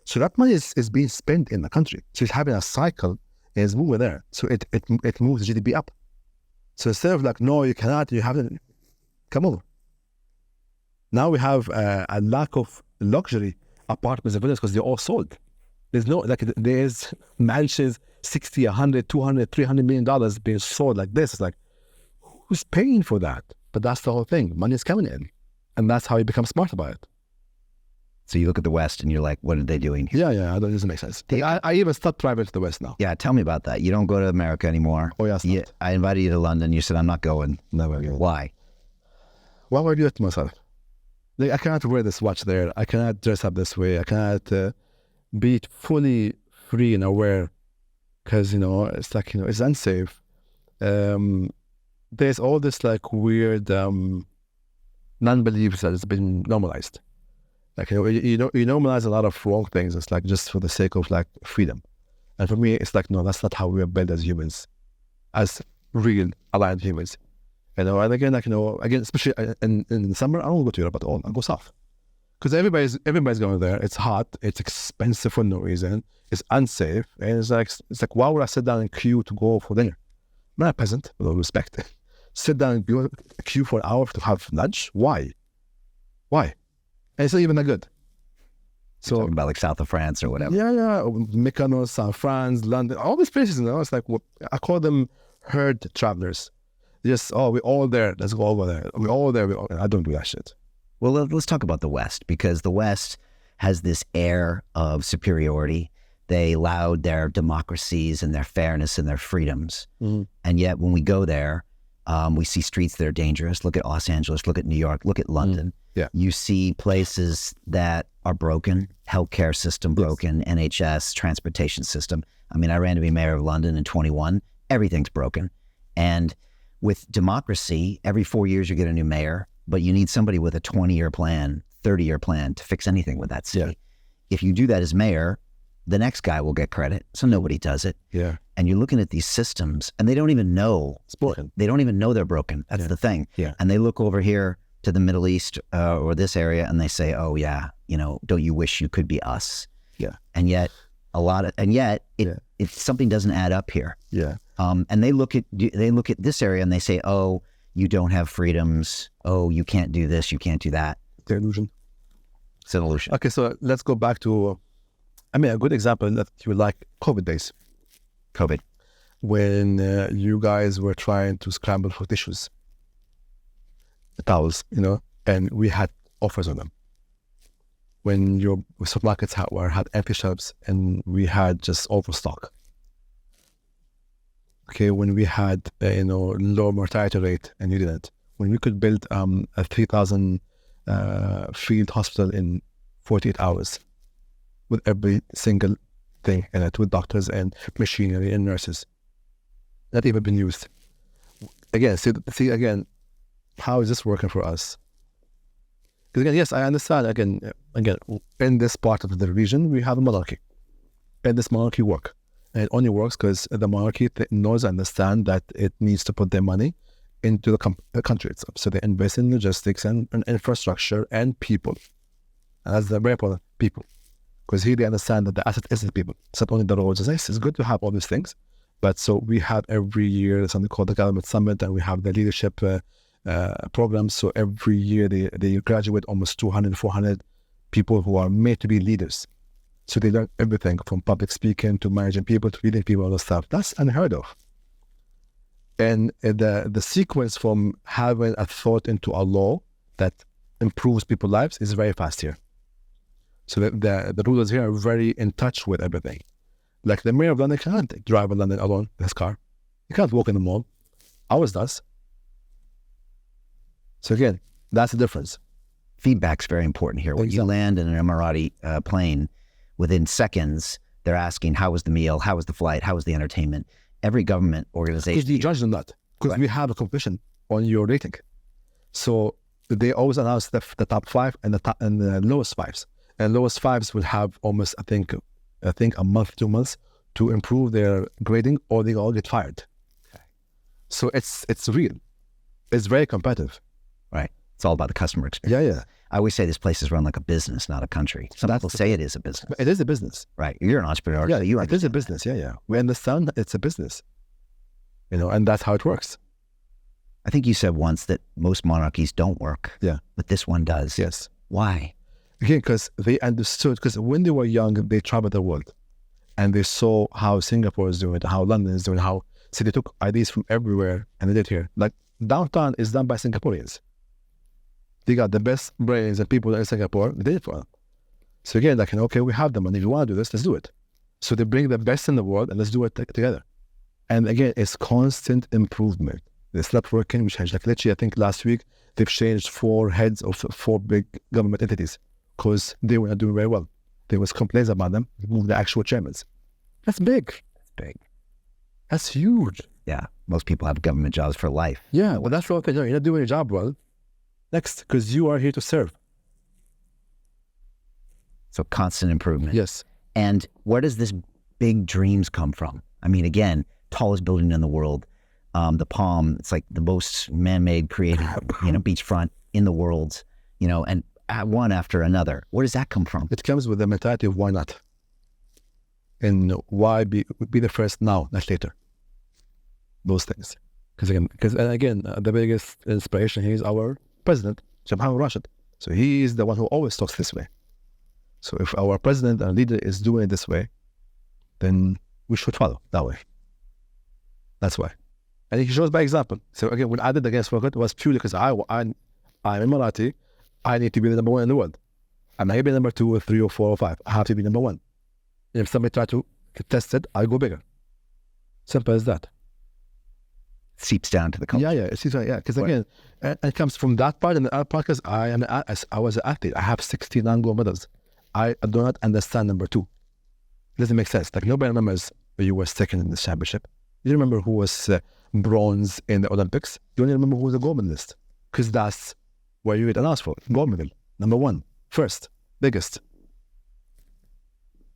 So that money is being spent in the country. So he's having a cycle, and it's moving there. So it moves the GDP up. So instead of like, no, you cannot, you haven't, come over. Now we have a lack of luxury apartments and villas because they're all sold. There's mansions, 60, 100, 200, $300 million being sold like this. It's like, who's paying for that? But that's the whole thing. Money is coming in. And that's how you become smart about it. So you look at the West and you're like, what are they doing? Yeah, that doesn't make sense. I even stopped traveling to the West now. Yeah, tell me about that. You don't go to America anymore. Oh, yeah, I invited you to London. You said, I'm not going. Never again. Why? Why would I do that to myself? Like, I cannot wear this watch there. I cannot dress up this way. I cannot be fully free and aware because, it's like, it's unsafe. There's all this like weird non-beliefs that has been normalized. Like, you normalize a lot of wrong things. It's like just for the sake of like freedom. And for me, it's like, no, that's not how we are built as humans, as real aligned humans. And again, especially in the summer, I don't go to Europe at all. I go south. Because everybody's going there. It's hot. It's expensive for no reason. It's unsafe. And it's like, why would I sit down and queue to go for dinner? I'm not a peasant, with all respect. Sit down and queue for an hour to have lunch? Why? And it's not even that good. So, you're talking about like south of France or whatever. Yeah. Mykonos, South France, London, all these places, it's like, I call them herd travelers. Just, we're all there. Let's go over there. We're all there. I don't do that shit. Well, let's talk about the West, because the West has this air of superiority. They laud their democracies and their fairness and their freedoms. Mm-hmm. And yet when we go there, we see streets that are dangerous. Look at Los Angeles, look at New York, look at London. Mm-hmm. Yeah. You see places that are broken, healthcare system broken, yes. NHS, transportation system. I mean, I ran to be mayor of London in 21. Everything's broken. And with democracy, every 4 years you get a new mayor, but you need somebody with a 20-year plan, 30-year plan to fix anything with that city. Yeah. If you do that as mayor, the next guy will get credit, so nobody does it. Yeah. And you're looking at these systems, and they don't even know. It's broken. They don't even know they're broken. That's the thing. Yeah. And they look over here to the Middle East or this area, and they say, "Oh yeah, don't you wish you could be us?" Yeah. And yet, something doesn't add up here. Yeah. And they look at this area and they say, "Oh, you don't have freedoms. Oh, you can't do this. You can't do that." It's an illusion. It's an illusion. Okay, so let's go back to, a good example that you like COVID days. COVID. When you guys were trying to scramble for tissues, towels, and we had offers on them. When your supermarkets had empty shelves and we had just overstock. Okay, when we had low mortality rate and you didn't. When we could build a 3,000 field hospital in 48 hours with every single thing in it, with doctors and machinery and nurses. Not even been used. Again, see again, how is this working for us? Because again, yes, I understand. Again, in this part of the region, we have a monarchy. And this monarchy works. And it only works because the monarchy knows and understands that it needs to put their money into the country itself. So they invest in logistics and infrastructure and people. And that's the very important people. Because here they understand that the asset is the people. It's not only the roads. It's good to have all these things. But so we have every year something called the Government Summit, and we have the leadership programs. So every year they graduate almost 200, 400 people who are made to be leaders. So they learn everything from public speaking to managing people to leading people, all that stuff. That's unheard of. And the sequence from having a thought into a law that improves people's lives is very fast here. So the rulers here are very in touch with everything. Like the mayor of London can't drive in London alone in his car. He can't walk in the mall. Ours does. So again, that's the difference. Feedback's very important here. When you land in an Emirati plane, within seconds, they're asking, how was the meal? How was the flight? How was the entertainment? Every government organization. Because they judge on that. Because we have a competition on your rating. So they always announce the top 5 and the lowest 5s. And lowest 5s will have almost, I think a month, 2 months to improve their grading, or they all get fired. Okay. So it's real. It's very competitive. Right. It's all about the customer experience. Yeah, yeah. I always say this place is run like a business, not a country. Some people say it is a business. It is a business. Right. You're an entrepreneur. Yeah, so you it is a business. Yeah, yeah. We understand that it's a business. And that's how it works. I think you said once that most monarchies don't work. Yeah. But this one does. Yes. Why? Again, because they understood, because when they were young, they traveled the world and they saw how Singapore is doing it, how London is doing it, so they took ideas from everywhere and they did here. Like downtown is done by Singaporeans. They got the best brains and people in Singapore, they did it for them. So again, like, okay, we have the money. If you want to do this, let's do it. So they bring the best in the world and let's do it together. And again, it's constant improvement. They stopped working, we changed. Like literally, I think last week, they've changed 4 heads of 4 big government entities because they were not doing very well. There was complaints about them, moved the actual chairmen. That's big. That's big. That's huge. Yeah. Most people have government jobs for life. Yeah, well, that's what thing. You're not doing your job well. Next, because you are here to serve. So constant improvement. Yes. And where does this big dreams come from? I mean, again, tallest building in the world, the Palm, it's like the most man-made created, beachfront in the world, and one after another. Where does that come from? It comes with the mentality of why not? And why be the first now, not later? Those things. Because again, the biggest inspiration here is our president, Mohammed Rashid. So he is the one who always talks this way. So if our president and leader is doing it this way, then we should follow that way. That's why. And he shows by example. So again, when I did Against Rocket, it was purely because I'm Emirati, I need to be the number 1 in the world. I'm not going to be number 2 or 3 or 4 or 5. I have to be number 1. And if somebody tries to test it, I'll go bigger. Simple as that. Seeps down to the culture. Yeah, it seeps down, yeah. Because again, it comes from that part, and the other part, because I was an athlete. I have 69 gold medals. I do not understand number 2. It doesn't make sense. Like nobody remembers you were second in the championship. You remember who was bronze in the Olympics. You only remember who was a gold medalist. Because that's where you get announced for. Gold medal. Number 1. First. Biggest.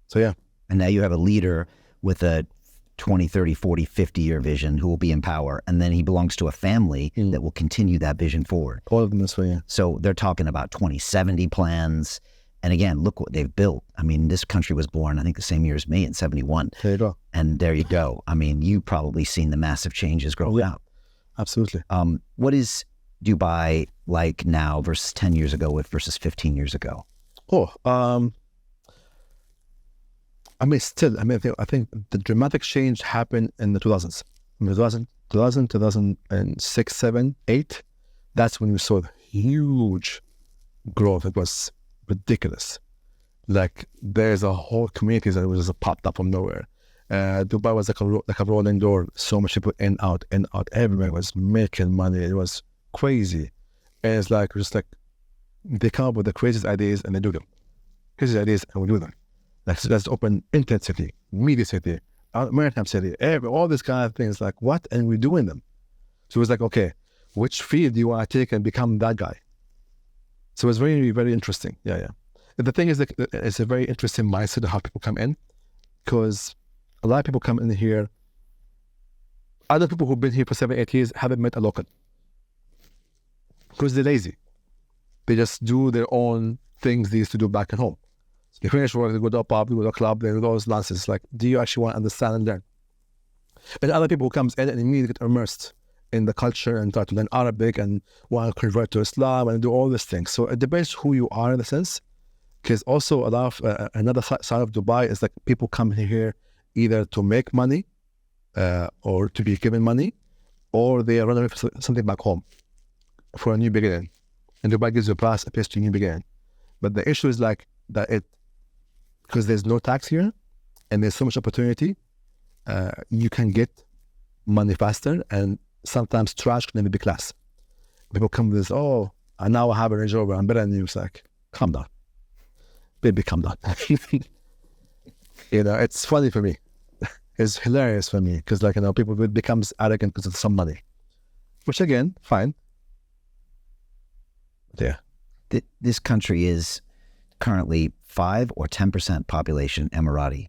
So yeah. And now you have a leader with a 20, 30, 40, 50-year vision who will be in power. And then he belongs to a family that will continue that vision forward. All of them this way, yeah. So they're talking about 2070 plans. And again, look what they've built. I mean, this country was born, I think, the same year as me in 71. There you go. And there you go. I mean, you've probably seen the massive changes growing up. Absolutely. What is Dubai like now versus 10 years ago versus 15 years ago? I think the dramatic change happened in the 2000s. In 2006, 7, 8, that's when we saw huge growth. It was ridiculous. Like there's a whole community that was just popped up from nowhere. Dubai was like a rolling door. So much people in, out. Everybody was making money. It was crazy. And it's like, just like, they come up with the craziest ideas and they do them. Crazy ideas and we do them. Let's open internet city, media city, maritime city, all these kind of things. Like what? And we're doing them. So it's like, okay, which field do you want to take and become that guy? So it's very, very interesting. Yeah. And the thing is that it's a very interesting mindset of how people come in, because a lot of people come in here. Other people who've been here for 7, 8 years haven't met a local because they're lazy. They just do their own things they used to do back at home. So you finish work, they go to a pub, they go to a club, they do all those nonsense. Like, do you actually want to understand and learn? And other people who comes in and immediately get immersed in the culture and try to learn Arabic and want to convert to Islam and do all these things. So it depends who you are in a sense. Because also a lot of another side of Dubai is like people come here either to make money or to be given money, or they are running for something back home for a new beginning. And Dubai gives you a place to a new beginning. But the issue is like that because there's no tax here and there's so much opportunity, you can get money faster, and sometimes trash can be class. People come with this, oh, and now I have a Range Rover, I'm better than you. It's like, calm down. Baby, calm down. It's funny for me. It's hilarious for me because, like, people becomes arrogant because of some money, which again, fine. Yeah. This country is currently 5 or 10% population Emirati.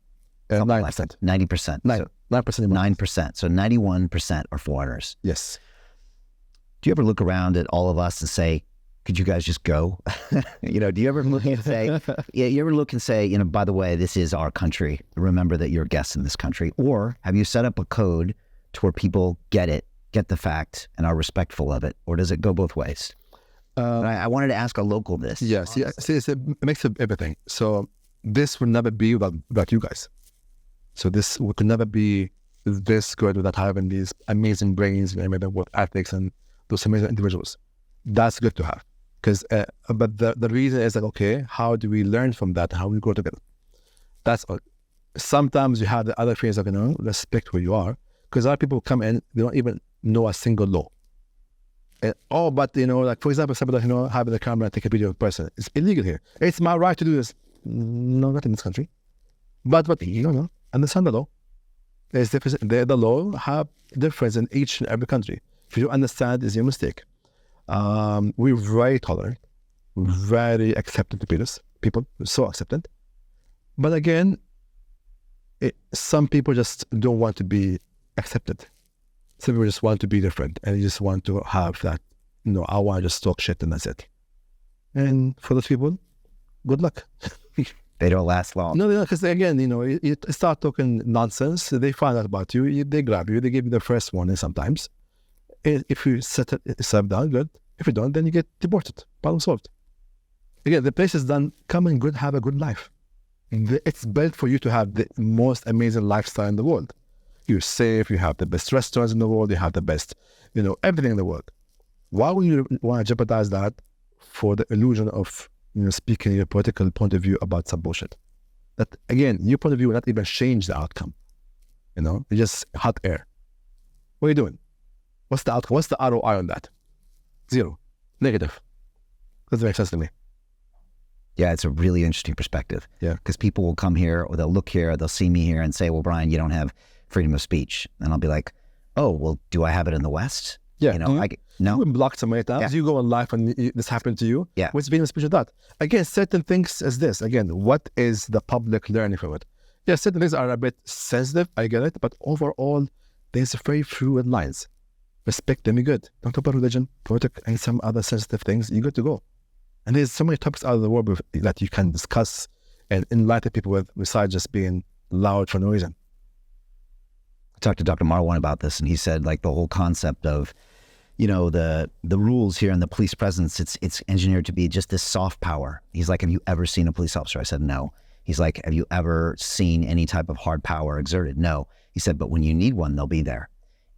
9%. 90%. 9%. 9%. So 91% are foreigners. Yes. Do you ever look around at all of us and say, could you guys just go? Do you ever look and say, by the way, this is our country. Remember that you're guests in this country. Or have you set up a code to where people get the fact, and are respectful of it? Or does it go both ways? I wanted to ask a local this. Yes. Yeah. See, it's a mix of everything. So this will never be without you guys. So this could never be this good without having these amazing brains and with ethics and those amazing individuals. That's good to have. Because, but the reason is like, okay, how do we learn from that? How we grow together? That's all. Sometimes you have the other phase of, respect where you are. Because a lot of people come in, they don't even know a single law. But like, for example, somebody, having the camera and take a video of a person, it's illegal here. It's my right to do this. No, not in this country. But no, understand the law. There's difference. The law have difference in each and every country. If you understand, it's your mistake. We're very tolerant, very accepting to people, so acceptant. But again, some people just don't want to be accepted. Some people just want to be different, and you just want to have that, I want to just talk shit and that's it. And for those people, good luck. They don't last long. No, because again, you start talking nonsense, they find out about you, they grab you, they give you the first warning sometimes. If you set yourself down, good. If you don't, then you get deported. Problem solved. Again, the place is done. Come and have a good life. It's built for you to have the most amazing lifestyle in the world. You're safe. You have the best restaurants in the world. You have the best, everything in the world. Why would you want to jeopardize that for the illusion of, speaking your political point of view about some bullshit? That, again, your point of view will not even change the outcome. It's just hot air. What are you doing? What's the outcome? What's the ROI on that? 0. Negative. Doesn't make sense to me. Yeah, it's a really interesting perspective. Yeah. Because people will come here, or they'll look here, or they'll see me here and say, well, Brian, you don't have freedom of speech. And I'll be like, oh, well, do I have it in the West? Yeah. No? You've been blocked so many times. Yeah. You go on live and this happened to you. Yeah. What's freedom of speech of that? Again, certain things as this. Again, what is the public learning from it? Yeah, certain things are a bit sensitive. I get it. But overall, there's very fluid lines. Respect them, you're good. Don't talk about religion, politics, and some other sensitive things, you're good to go. And there's so many topics out of the world that you can discuss and enlighten people with, besides just being loud for no reason. I talked to Dr. Marwan about this, and he said, like, the whole concept of, the rules here and the police presence, it's engineered to be just this soft power. He's like, have you ever seen a police officer? I said, no. He's like, have you ever seen any type of hard power exerted? No. He said, but when you need one, they'll be there.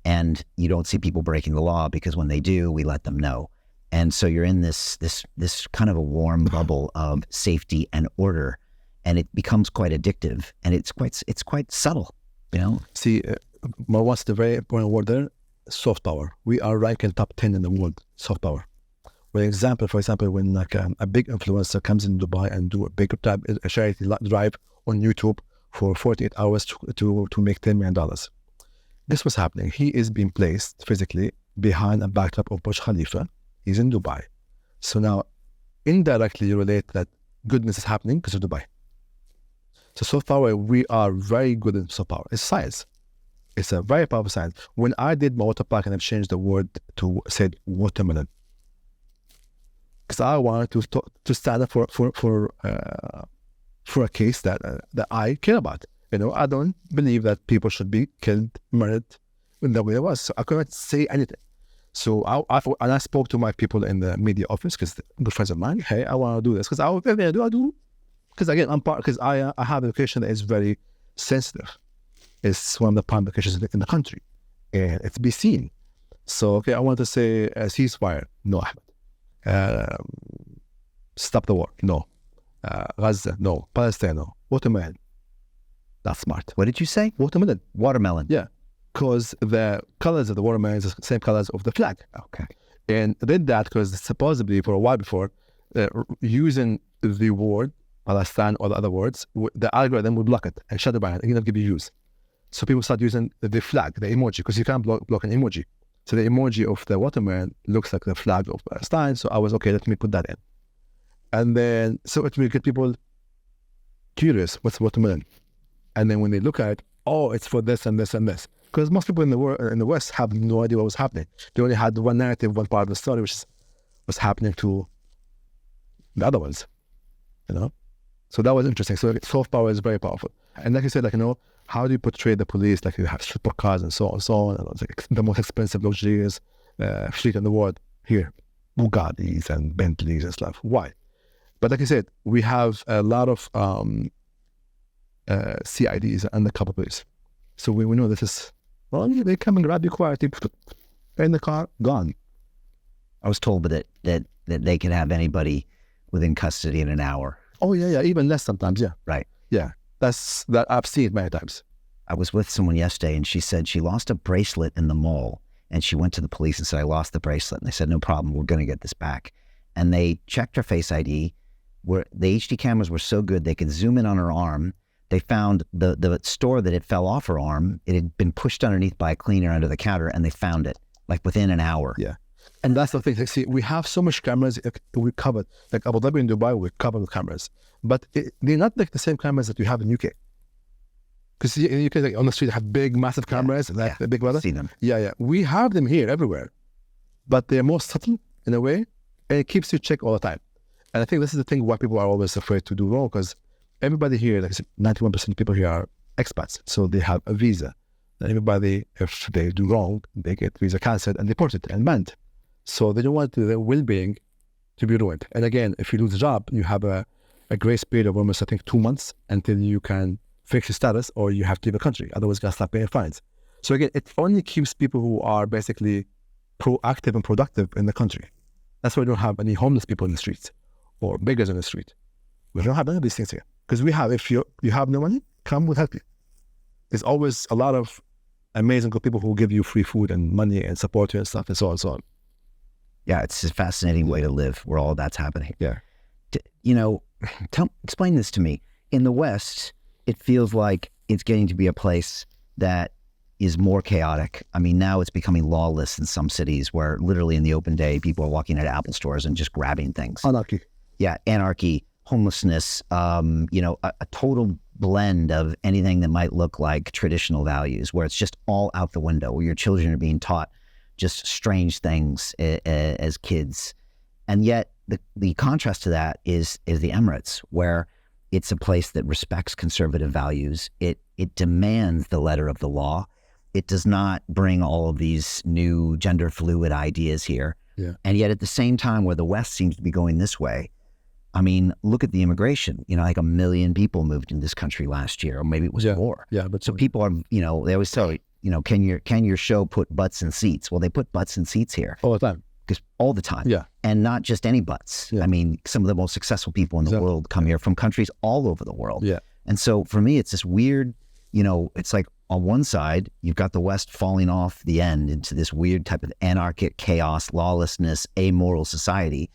And you don't see people breaking the law, because when they do, we let them know. And so you're in this kind of a warm bubble of safety and order, and it becomes quite addictive, and it's quite subtle, See, what's the very important word there? Soft power. We are ranking top 10 in the world, soft power. For example, when like a big influencer comes in Dubai and do a big charity drive on YouTube for 48 hours to make $10 million. This was happening. He is being placed physically behind a backdrop of Burj Khalifa. He's in Dubai. So now, indirectly, you relate that goodness is happening because of Dubai. So soft power, we are very good in soft power. It's science. It's a very powerful science. When I did my water park and I've changed the word to said watermelon. because I wanted to stand up for a case that I care about. I don't believe that people should be killed, murdered in the way it was. So I couldn't say anything. So I spoke to my people in the media office, because good friends of mine. Hey, I want to do this because everything I do. Because again, because I have a location that is very sensitive. It's one of the prime locations in the country, and it's be seen. So okay, I want to say ceasefire. No, Ahmed. Stop the war. No. Gaza. No. Palestine. No. Watermelon. That's smart. What did you say? Watermelon. Watermelon. Yeah. Because the colors of the watermelon is the same colors of the flag. Okay. And I did that because supposedly for a while before, using the word Palestine or the other words, the algorithm would block it and shut it down and not give you use. So people start using the flag, the emoji, because you can't block an emoji. So the emoji of the watermelon looks like the flag of Palestine. So I was, okay, let me put that in. And then, so it will get people curious, what's watermelon? And then when they look at it, oh, it's for this and this and this. Because most people in the West have no idea what was happening. They only had one narrative, one part of the story, which was happening to the other ones, So that was interesting. So soft power is very powerful. And like you said, how do you portray the police? Like you have supercars and so on and so on. And it's like the most expensive luxurious fleet in the world here. Bugattis and Bentleys and stuff. Why? But like I said, we have a lot of CIDs undercover police. So we know this is, they come and grab you quietly, in the car, gone. I was told that they can have anybody within custody in an hour. Oh, yeah, even less sometimes, yeah. Right. Yeah, that I've seen it many times. I was with someone yesterday, and she said she lost a bracelet in the mall, and she went to the police and said, I lost the bracelet. And they said, no problem, we're going to get this back. And they checked her Face ID. Where the HD cameras were so good, they could zoom in on her arm. They found the store that it fell off her arm. It had been pushed underneath by a cleaner under the counter, and they found it like within an hour. Yeah. And that's the thing. Like, see, we have so much cameras we covered. Like Abu Dhabi and Dubai, we covered with cameras. But they're not like the same cameras that you have in UK. Because in UK, like on the street, have big, massive cameras. Yeah, the big brother. See them. Yeah. We have them here everywhere. But they're more subtle in a way, and it keeps you check all the time. And I think this is the thing why people are always afraid to do wrong, because everybody here, like 91% of people here are expats. So they have a visa. And everybody, if they do wrong, they get visa cancelled and deported and banned. So they don't want their well-being to be ruined. And again, if you lose a job, you have a grace period of almost, I think, 2 months until you can fix your status, or you have to leave the country. Otherwise, you got to start paying fines. So again, it only keeps people who are basically proactive and productive in the country. That's why we don't have any homeless people in the streets or beggars in the street. We don't have any of these things here. Because we have, if you have no money, come, we'll help you. There's always a lot of amazing good people who give you free food and money and support you and stuff and so on and so on. Yeah, it's a fascinating way to live where all that's happening. Yeah. Explain this to me. In the West, it feels like it's getting to be a place that is more chaotic. I mean, now it's becoming lawless in some cities where literally in the open day, people are walking into Apple stores and just grabbing things. Anarchy. Yeah, anarchy, homelessness, a total blend of anything that might look like traditional values, where it's just all out the window, where your children are being taught just strange things as kids. And yet the contrast to that is the Emirates, where it's a place that respects conservative values. It demands the letter of the law. It does not bring all of these new gender fluid ideas here. Yeah. And yet at the same time, where the West seems to be going this way, I mean, look at the immigration. Like 1 million people moved in this country last year, or maybe it was more. Yeah, but so people are, they always say, can your show put butts in seats? Well, they put butts in seats here. All the time. Because all the time. Yeah. And not just any butts. Yeah. I mean, some of the most successful people in the world come here from countries all over the world. Yeah. And so for me, it's this weird, it's like on one side, you've got the West falling off the end into this weird type of anarchic chaos, lawlessness, amoral society.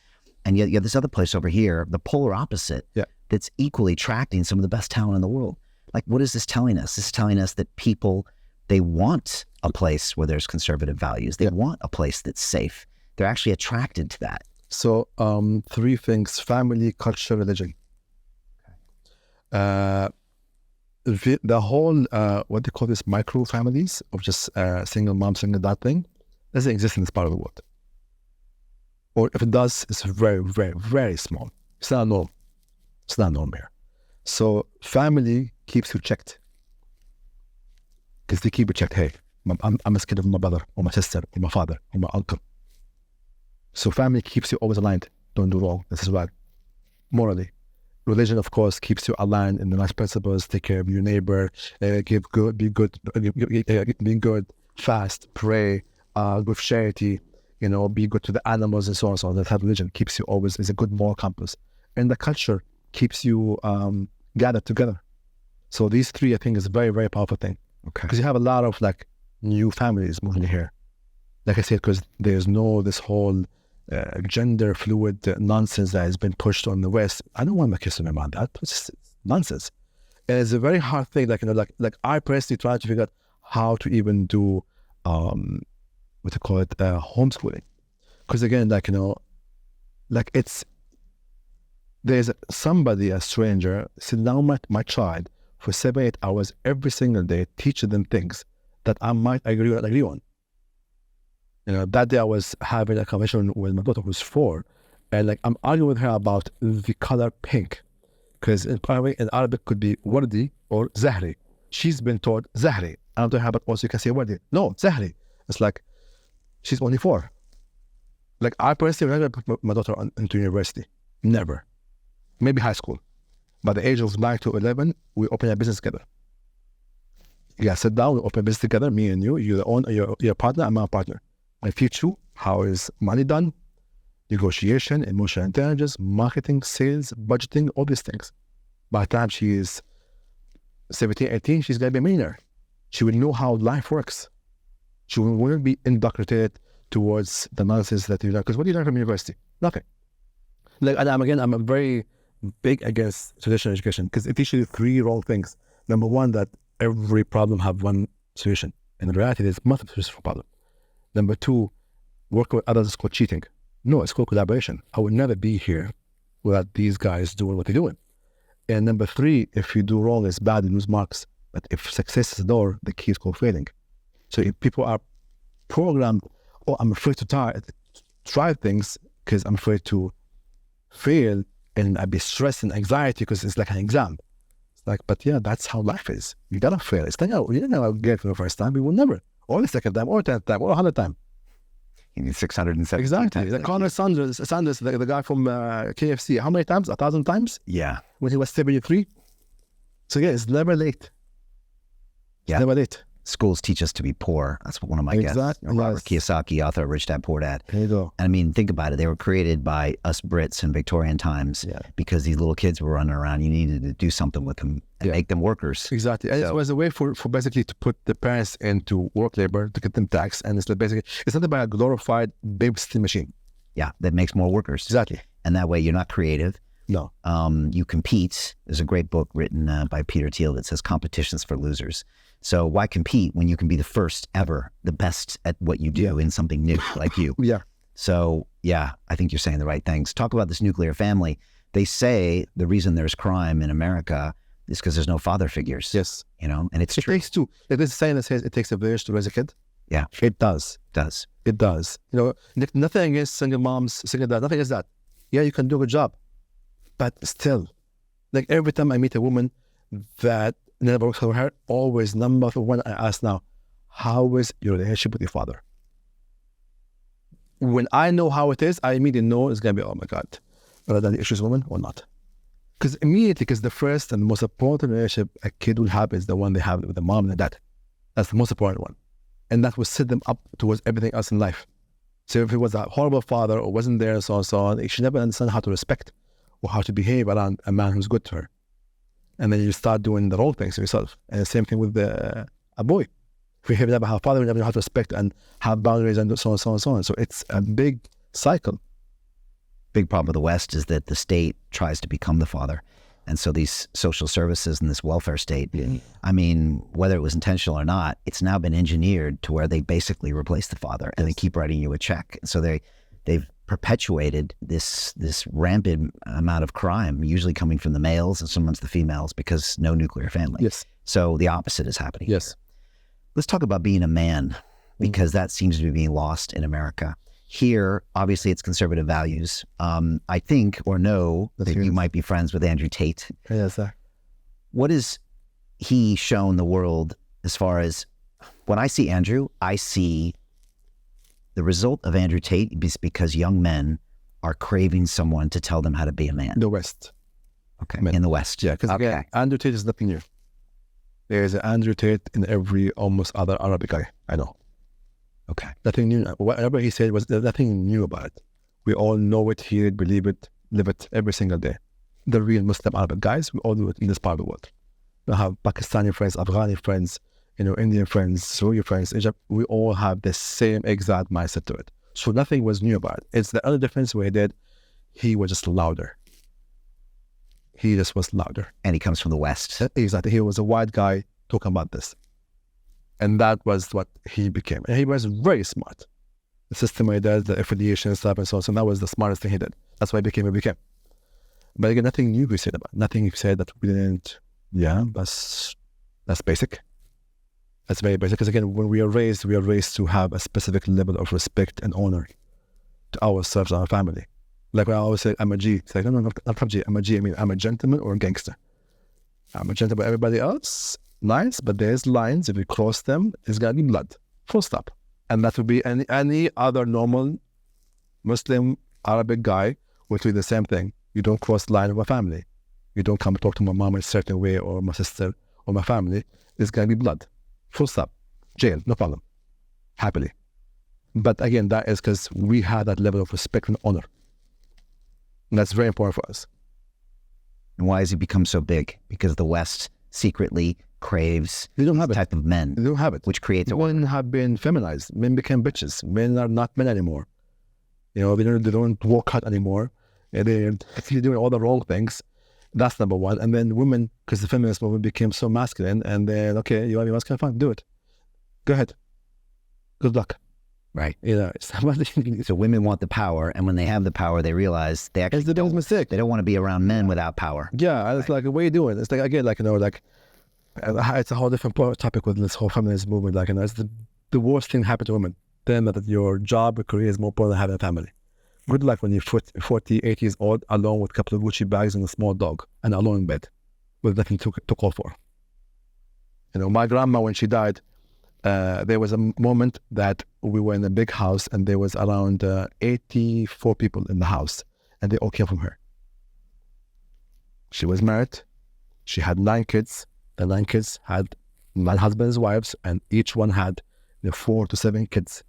And yet you have this other place over here, the polar opposite, that's equally attracting some of the best talent in the world. Like, what is this telling us? This is telling us that people, they want a place where there's conservative values. They want a place that's safe. They're actually attracted to that. So 3 things: family, culture, religion. The whole, what they call this micro families of just single mom, single dad thing, doesn't exist in this part of the world. Or if it does, it's very, very, very small. It's not normal. It's not normal here. So family keeps you checked. Because they keep you checked. Hey, I'm scared of my brother or my sister or my father or my uncle. So family keeps you always aligned. Don't do wrong. This is right. Morally. Religion, of course, keeps you aligned in the nice principles. Take care of your neighbor. Be good, fast, pray, with charity. Be good to the animals and so on and so on. That type of religion keeps you always is a good moral compass. And the culture keeps you gathered together. So these three, I think, is a very, very powerful thing. Okay. Because you have a lot of new families moving here. Like I said, because there's this whole gender fluid nonsense that has been pushed on the West. I don't want my kids to know about that. It's just nonsense. And it's a very hard thing. I personally try to figure out how to even do homeschooling. Because again, there's somebody, a stranger, sit down my child for 7-8 hours every single day, teaching them things that I might agree or not agree on. That day I was having a conversation with my daughter who's 4, and I'm arguing with her about the color pink, because in Arabic could be wardi or zahri. She's been taught zahri. I'm telling her, but also you can say wardi. No, zahri. It's she's only 4. I personally never put my daughter into university. Never. Maybe high school. By the age of 9 to 11, we open a business together. Yeah, sit down, we open a business together, me and you. You're your partner, I'm my partner. I teach you how is money done, negotiation, emotional intelligence, marketing, sales, budgeting, all these things. By the time she is 17, 18, she's going to be a millionaire. She will know how life works. She won't be indoctrinated towards the nonsense that you learn. Because what do you learn from university? Nothing. And I'm very big against traditional education because it teaches you 3 wrong things. Number 1, that every problem have one solution. In reality, there's multiple solutions for problem. Number 2, working with others is called cheating. No, it's called collaboration. I would never be here without these guys doing what they're doing. And number 3, if you do wrong, it's bad, you lose marks. But if success is the door, the key is called failing. So if people are programmed, I'm afraid to try things because I'm afraid to fail, and I'd be stressed and anxiety because it's like an exam. It's but yeah, that's how life is. You gotta fail. It's you're not gonna get it for the first time. We will never. Or the second time, or 10th time, or 100th time. You need 670 Exactly. times. Connor Sanders, the guy from KFC, how many times? 1,000 times? Yeah. When he was 73. So yeah, it's never late. Yeah. Never late. Schools teach us to be poor. That's what one of my guests, Robert Kiyosaki, author of Rich Dad Poor Dad. There you go. And I mean, think about it. They were created by us Brits in Victorian times because these little kids were running around. You needed to do something with them and make them workers. Exactly. And it was a way for basically to put the parents into work labor to get them taxed. And it's basically, it's nothing but a glorified babysitting machine. Yeah, that makes more workers. Exactly. And that way you're not creative. No. You compete. There's a great book written by Peter Thiel that says competition's for losers. So why compete when you can be the first ever, the best at what you do in something new like you? Yeah. So yeah, I think you're saying the right things. Talk about this nuclear family. They say the reason there's crime in America is because there's no father figures. Yes. And it's true. It takes 2. Like this saying that says it takes a village to raise a kid. Yeah. It does. It does. Nothing against single moms, single dads, nothing against that. Yeah, you can do a good job. But still, every time I meet a woman that never works for her, always number 1 I ask now, how is your relationship with your father? When I know how it is, I immediately know it's going to be, oh my God, are there issues woman or not? Because the first and most important relationship a kid will have is the one they have with the mom and the dad. That's the most important one. And that will set them up towards everything else in life. So if it was a horrible father or wasn't there and so on, they should never understand how to respect or how to behave around a man who's good to her. And then you start doing the wrong things to yourself. And the same thing with a boy. If we never have a father, we never know how to respect and have boundaries and so on, so on, so on. So it's a big cycle. Big problem with the West is that the state tries to become the father. And so these social services and this welfare state, I mean, whether it was intentional or not, it's now been engineered to where they basically replace the father and they keep writing you a check. So they've perpetuated this rampant amount of crime, usually coming from the males and sometimes the females, because no nuclear family. Yes. So the opposite is happening. Yes. Let's talk about being a man, because that seems to be being lost in America. Here, obviously, it's conservative values. I think or know that you might be friends with Andrew Tate. Yes, sir. What has he shown the world as far as, when I see Andrew, I see the result of Andrew Tate is because young men are craving someone to tell them how to be a man. The West. Okay. In the West. Yeah, because again, Andrew Tate is nothing new. There's an Andrew Tate in every almost other Arabic guy I know. Okay. Nothing new. Whatever he said there's nothing new about it. We all know it, hear it, believe it, live it every single day. The real Muslim Arabic guys, we all do it in this part of the world. We have Pakistani friends, Afghani friends, Indian friends, Saudi friends, Egypt. We all have the same exact mindset to it. So nothing was new about it. It's the other difference where he was just louder. He just was louder. And he comes from the West. Exactly. He was a white guy talking about this. And that was what he became. And he was very smart. The system he did, the affiliation stuff and so on. So that was the smartest thing he did. That's why he became what he became. But again, nothing new we said about it. Nothing he said that we didn't. Yeah, that's basic. That's very basic. Because again, when we are raised to have a specific level of respect and honor to ourselves and our family. Like when I always say, I'm a G. It's like, no, not from G. I'm a G. I mean, I'm a gentleman or a gangster. I'm a gentleman. Everybody else, nice, but there's lines. If you cross them, it's going to be blood. Full stop. And that would be any other normal Muslim Arabic guy would do the same thing. You don't cross the line of my family. You don't come and talk to my mom in a certain way or my sister or my family. It's going to be blood. Full stop. Jail. No problem. Happily. But again, that is because we had that level of respect and honor. And that's very important for us. And why has he become so big? Because the West secretly craves they don't have this type of men. They don't have it. Which creates men have been feminized. Men became bitches. Men are not men anymore. They don't work hard anymore. They're doing all the wrong things. That's number one. And then women, because the feminist movement became so masculine, and then, okay, you want to be masculine? Fine, do it. Go ahead. Good luck. Right. So women want the power, and when they have the power, they realize they actually it's the biggest mistake. They don't want to be around men without power. Yeah, it's like, what are you doing? It's like, again, it's a whole different topic with this whole feminist movement. It's the worst thing happened to women. Then that your job or career is more important than having a family. Good luck when you're 40, 80 years old, alone with a couple of Gucci bags and a small dog, and alone in bed, with nothing to call for. My grandma, when she died, there was a moment that we were in a big house and there was around 84 people in the house, and they all came from her. She was married. She had 9 kids. The 9 kids had 9 husbands, wives, and each one had 4 to 7 kids.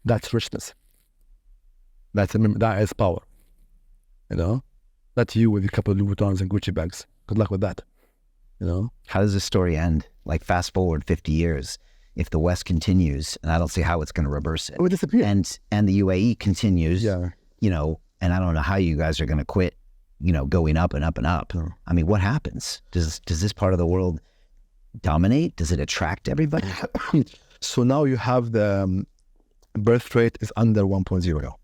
That's richness. That is power. That's you with a couple of Louis Vuittons and Gucci bags. Good luck with that. How does this story end? Like, fast forward 50 years, if the West continues, and I don't see how it's going to reverse it. It would disappear. And the UAE continues, yeah. And I don't know how you guys are going to quit, going up and up and up. No. I mean, what happens? Does this part of the world dominate? Does it attract everybody? So now you have the birth rate is under 1.0 now.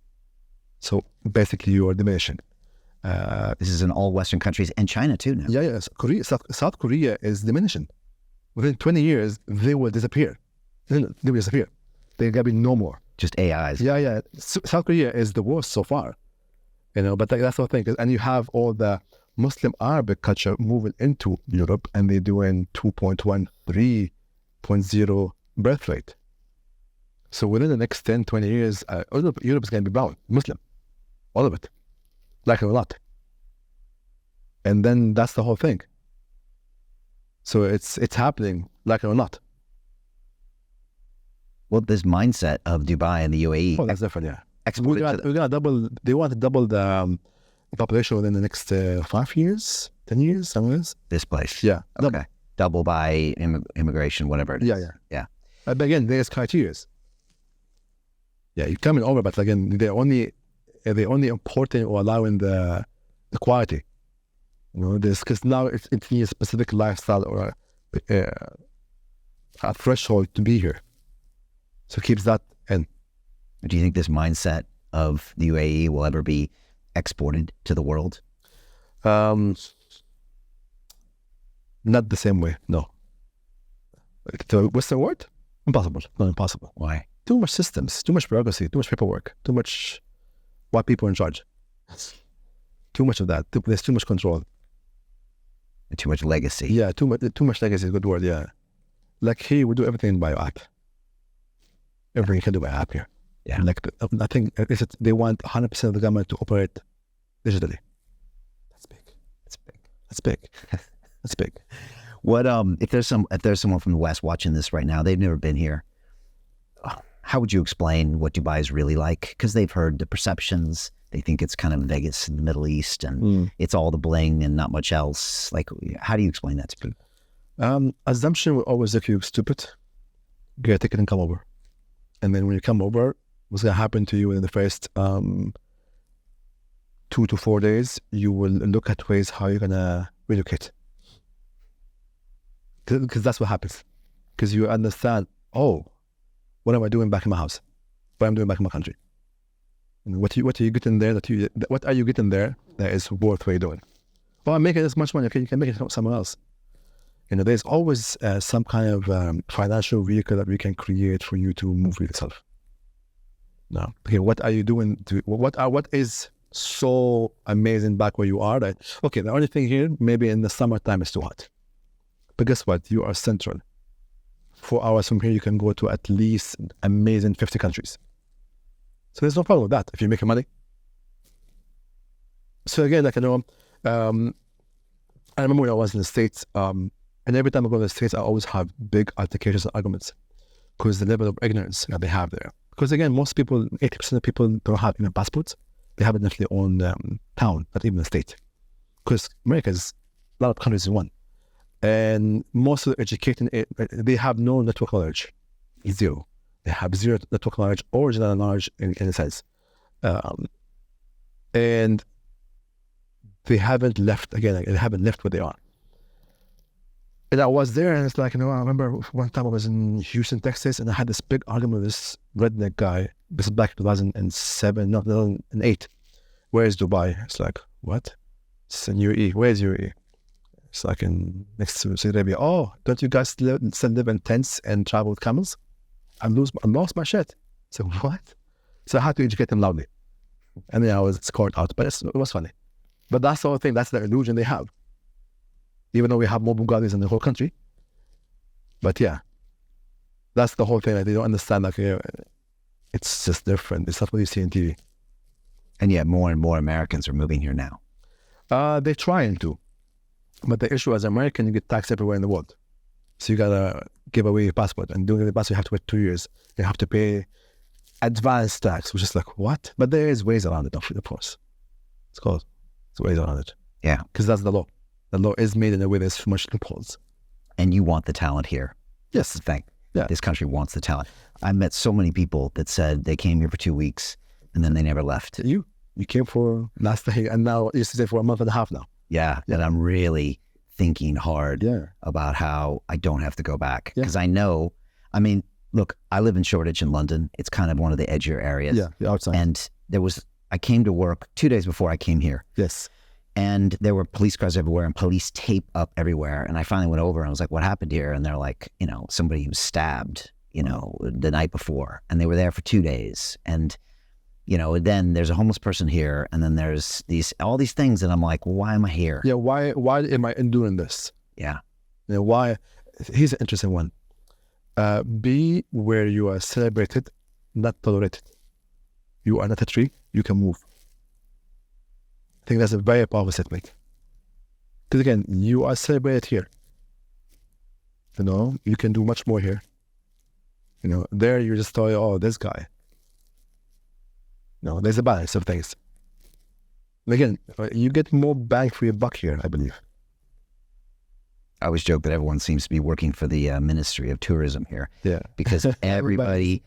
So basically you are diminishing. This is in all Western countries and China too now. Yeah. South Korea is diminishing. Within 20 years, they will disappear. They will disappear. They're going to be no more. Just AIs. Yeah. South Korea is the worst so far. But that's the thing. And you have all the Muslim Arabic culture moving into Europe, and they're doing 2.1, 3.0 birth rate. So within the next 10, 20 years, Europe is going to be brown, Muslim. All of it. Like it or not. And then that's the whole thing. So it's happening, like it or not. Well, this mindset of Dubai and the UAE. Oh, that's different, yeah. We're gonna double. They want to double the population within the next 5 years, 10 years, something like this. This place. Yeah. Okay. Double by immigration, whatever it is. Yeah. But again, there's criteria. Yeah, you're coming over, but again, they're only importing or allowing the quality. This because now it needs a specific lifestyle or a threshold to be here. So it keeps that in. Do you think this mindset of the UAE will ever be exported to the world? Not the same way, no. The Western world? Impossible. Not impossible. Why? too much systems, too much bureaucracy, too much paperwork, too much white people in charge. Too much of that. There's too much control. And too much legacy. Yeah, too much legacy is a good word, yeah. Like here, we do everything by app. Everything you can do by app here. Yeah. Like, I think they want 100% of the government to operate digitally. That's big. It's big. That's big. That's big. What if there's someone from the West watching this right now, they've never been here. How would you explain what Dubai is really like? Because they've heard the perceptions. They think it's kind of Vegas in the Middle East and it's all the bling and not much else. Like, how do you explain that to people? Assumption will always make you stupid. Get a ticket and come over. And then when you come over, what's going to happen to you in the first 2 to 4 days, you will look at ways how you're going to relocate. Because that's what happens. Because you understand, oh, what am I doing back in my house? What am I doing back in my country? And what are you getting there what are you getting there that is worth what you're doing? Well, I'm making this much money. Okay, you can make it somewhere else. There's always some kind of financial vehicle that we can create for you to move yourself. No. Okay, what are you doing what is so amazing back where you are that, okay, the only thing here, maybe in the summertime it's too hot. But guess what? You are central. 4 hours from here, you can go to at least amazing 50 countries. So there's no problem with that if you're making money. So again, like, I remember when I was in the States, and every time I go to the States, I always have big altercations and arguments because the level of ignorance that they have there. Because again, most people, 80% of people don't have even passports. They have it in their own town, not even a state. Because America is a lot of countries in one. And most of the educated, they have no network knowledge. Zero. They have zero network knowledge or general knowledge in a sense. And they haven't left, they haven't left where they are. And I was there and it's like, I remember one time I was in Houston, Texas, and I had this big argument with this redneck guy. This is back in 2007, not 2008. Where is Dubai? It's like, what? It's in UAE. Where is UAE? It's like next to Saudi Arabia. Oh, don't you guys still live in tents and travel with camels? I lost my shit. So what? So I had to educate them loudly. And then I was scored out, but it was funny. But that's the whole thing. That's the illusion they have. Even though we have more Bugattis in the whole country. But yeah, that's the whole thing. Like, they don't understand that it's just different. It's not what you see on TV. And yet more and more Americans are moving here now. They're trying to. But the issue as an American, you get taxed everywhere in the world. So you got to give away your passport. And doing the passport, you have to wait 2 years. You have to pay advanced tax, which is like, what? But there is ways around it, of course. It's ways around it. Yeah. Because that's the law. The law is made in a way there's much loopholes. And you want the talent here. Yes. That's the thing. Yeah. This country wants the talent. I met so many people that said they came here for 2 weeks and then they never left. You came for last day and now you stay for a month and a half now. Yeah. And I'm really thinking hard about how I don't have to go back. Because I know, look, I live in Shoreditch in London. It's kind of one of the edgier areas. Yeah, the outside. And I came to work 2 days before I came here. Yes. And there were police cars everywhere and police tape up everywhere. And I finally went over and I was like, what happened here? And they're like, somebody was stabbed, the night before. And they were there for 2 days. And, then there's a homeless person here. And then there's all these things. And I'm like, well, why am I here? Yeah, why am I doing this? Yeah. Why? Here's an interesting one. Be where you are celebrated, not tolerated. You are not a tree, you can move. I think that's a very powerful statement. Because again, you are celebrated here. You can do much more here. There you just tell, oh, this guy. There's a balance of things. And again, you get more bang for your buck here, I believe. I always joke that everyone seems to be working for the Ministry of Tourism here. Yeah. Because everybody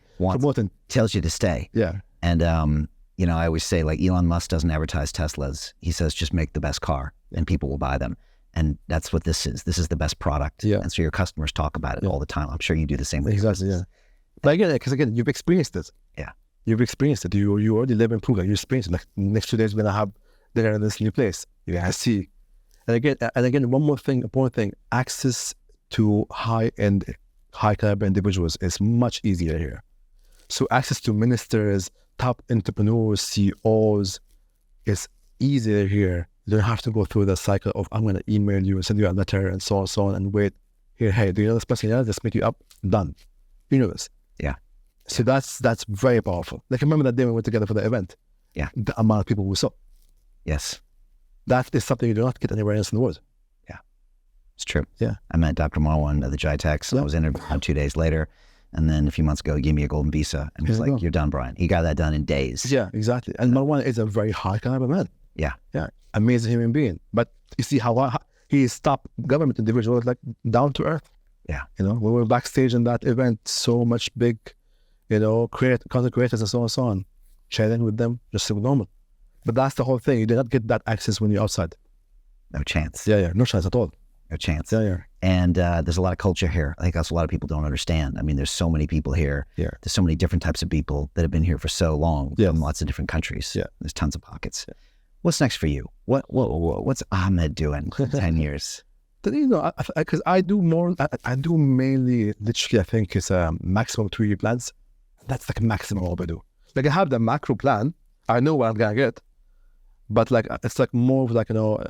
tells you to stay. Yeah. And, I always say, like, Elon Musk doesn't advertise Teslas. He says, just make the best car and people will buy them. And that's what this is. This is the best product. Yeah. And so your customers talk about it all the time. I'm sure you do the same thing. Exactly, yeah. But again, you've experienced it. Yeah. You've experienced it. You already live in Puga. You experienced it. Like, next 2 days, we're going to have dinner in this new place. You're going to see. And again, one more thing, important thing, access to high caliber individuals is much easier here. So access to ministers, top entrepreneurs, CEOs is easier here. You don't have to go through the cycle of I'm going to email you and send you a letter and so on and wait. Here, hey, do you know this person? Yeah, just meet you up. Done. You know this. Yeah. So that's very powerful. Like, remember that day we went together for the event? Yeah. The amount of people we saw. Yes. That is something you do not get anywhere else in the world. Yeah. It's true. Yeah. I met Dr. Marwan at the GITEX. Yeah. I was interviewed 2 days later. And then a few months ago, he gave me a golden visa. And he's like, you're done, Brian. He got that done in days. Yeah, exactly. And Marwan is a very high caliber man. Yeah. Yeah. Amazing human being. But you see how he is top government individual, like down to earth. Yeah. You know, we were backstage in that event, so much big, you know, content creators and so on, chatting with them, just so normal. But that's the whole thing. You do not get that access when you're outside. No chance. Yeah, no chance at all. No chance. Yeah. And there's a lot of culture here. I think that's a lot of people don't understand. I mean, there's so many people here. Yeah. There's so many different types of people that have been here for so long from lots of different countries. Yeah. There's tons of pockets. Yeah. What's next for you? What's Ahmed doing in 10 years? You know, because I do mainly, literally, I think it's maximum 2-year plans. That's like maximum what I do. Like I have the macro plan. I know what I'm going to get. But like, it's like more of like, you know,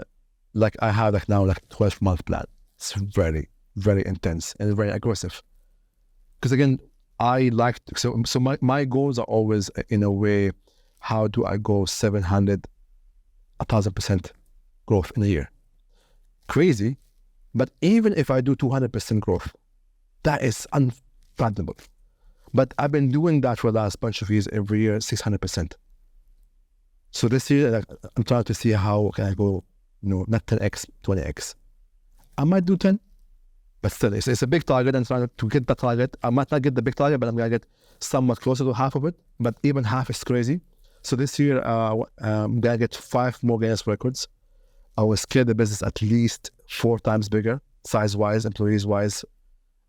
like I have like now like 12-month plan. It's very, very intense and very aggressive. Because again, I like, so my goals are always in a way, how do I go 700, 1,000% growth in a year? Crazy. But even if I do 200% growth, that is unfathomable. But I've been doing that for the last bunch of years, every year, 600%. So this year, I'm trying to see how can I go, you know, not 10x, 20x. I might do 10, but still, it's a big target. I'm trying to get that target. I might not get the big target, but I'm going to get somewhat closer to half of it. But even half is crazy. So this year, I'm going to get 5 more Guinness records. I will scale the business at least 4 times bigger, size-wise, employees-wise,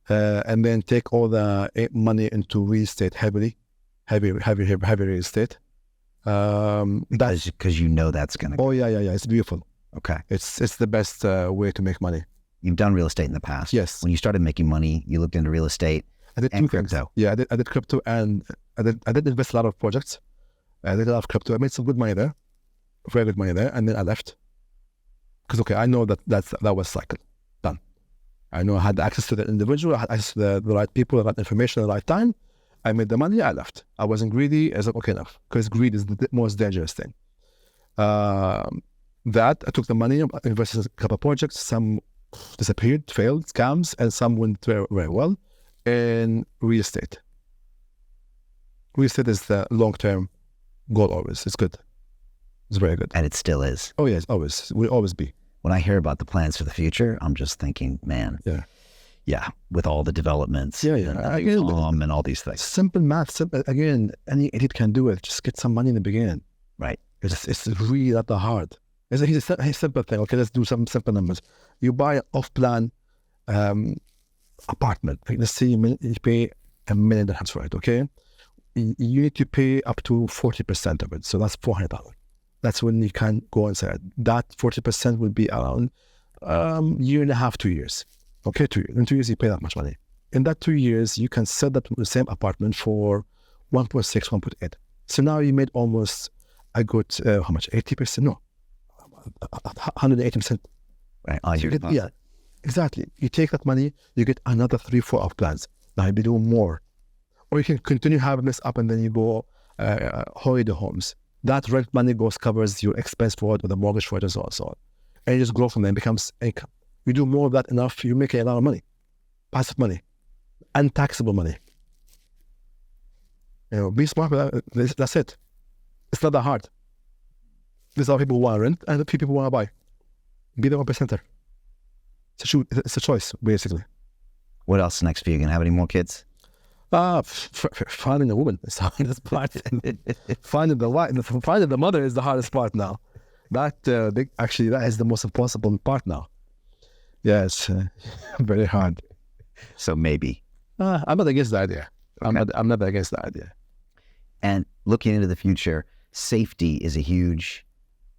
and then take all the money into real estate heavy real estate. Because you know that's going to. Oh yeah, it's beautiful. Okay, it's the best way to make money. You've done real estate in the past. Yes. When you started making money, you looked into real estate. I did 2 crypto. Things. Yeah, I did crypto, and I did invest a lot of projects. I did a lot of crypto. I made some good money there, very good money there, and then I left. Because okay, I know that was cycle done. I know I had access to the individual, I had access to the right people, the right information at the right time. I made the money, I left. I wasn't greedy. I was like, okay, enough. Because greed is the most dangerous thing. That I took the money, invested in a couple of projects. Some disappeared, failed, scams, and some went very, very well. In real estate. Real estate is the long-term goal always. It's good. It's very good. And it still is. Oh, yes, always. Will always be. When I hear about the plans for the future, I'm just thinking, man. Yeah. With all the developments. And all these things. Simple math. Again, any idiot can do it. Just get some money in the beginning. Right. It's really not that hard. It's a simple thing. Okay, let's do some simple numbers. You buy an off-plan apartment. Let's say you pay $1 million for it, okay? You need to pay up to 40% of it. So that's $400. That's when you can go inside. That 40% will be around year and a half, 2 years. Okay, 2 years. In 2 years, you pay that much money. In that 2 years, you can sell that same apartment for 1.6, 1.8. So now you made almost a good, how much? 80%? No, 180%. Right. Yeah, exactly. You take that money, you get another 3-4 off plans. Now you'll be doing more. Or you can continue having this up and then you go holiday homes. That rent money covers your expense for it or the mortgage for it and so on. And you just grow from there, it becomes income. You do more of that enough, you make a lot of money. Passive money. Untaxable money. You know, be smart with that. That's it. It's not that hard. These are people who want to rent and the people who want to buy. Be the 1%er. It's a choice, basically. What else next for you? Gonna have any more kids? Finding a woman is the hardest part. Finding the mother is the hardest part now. That is the most impossible part now. Yeah, it's very hard. So maybe. I'm not against the idea. Okay. I'm not against the idea. And looking into the future, safety is a huge,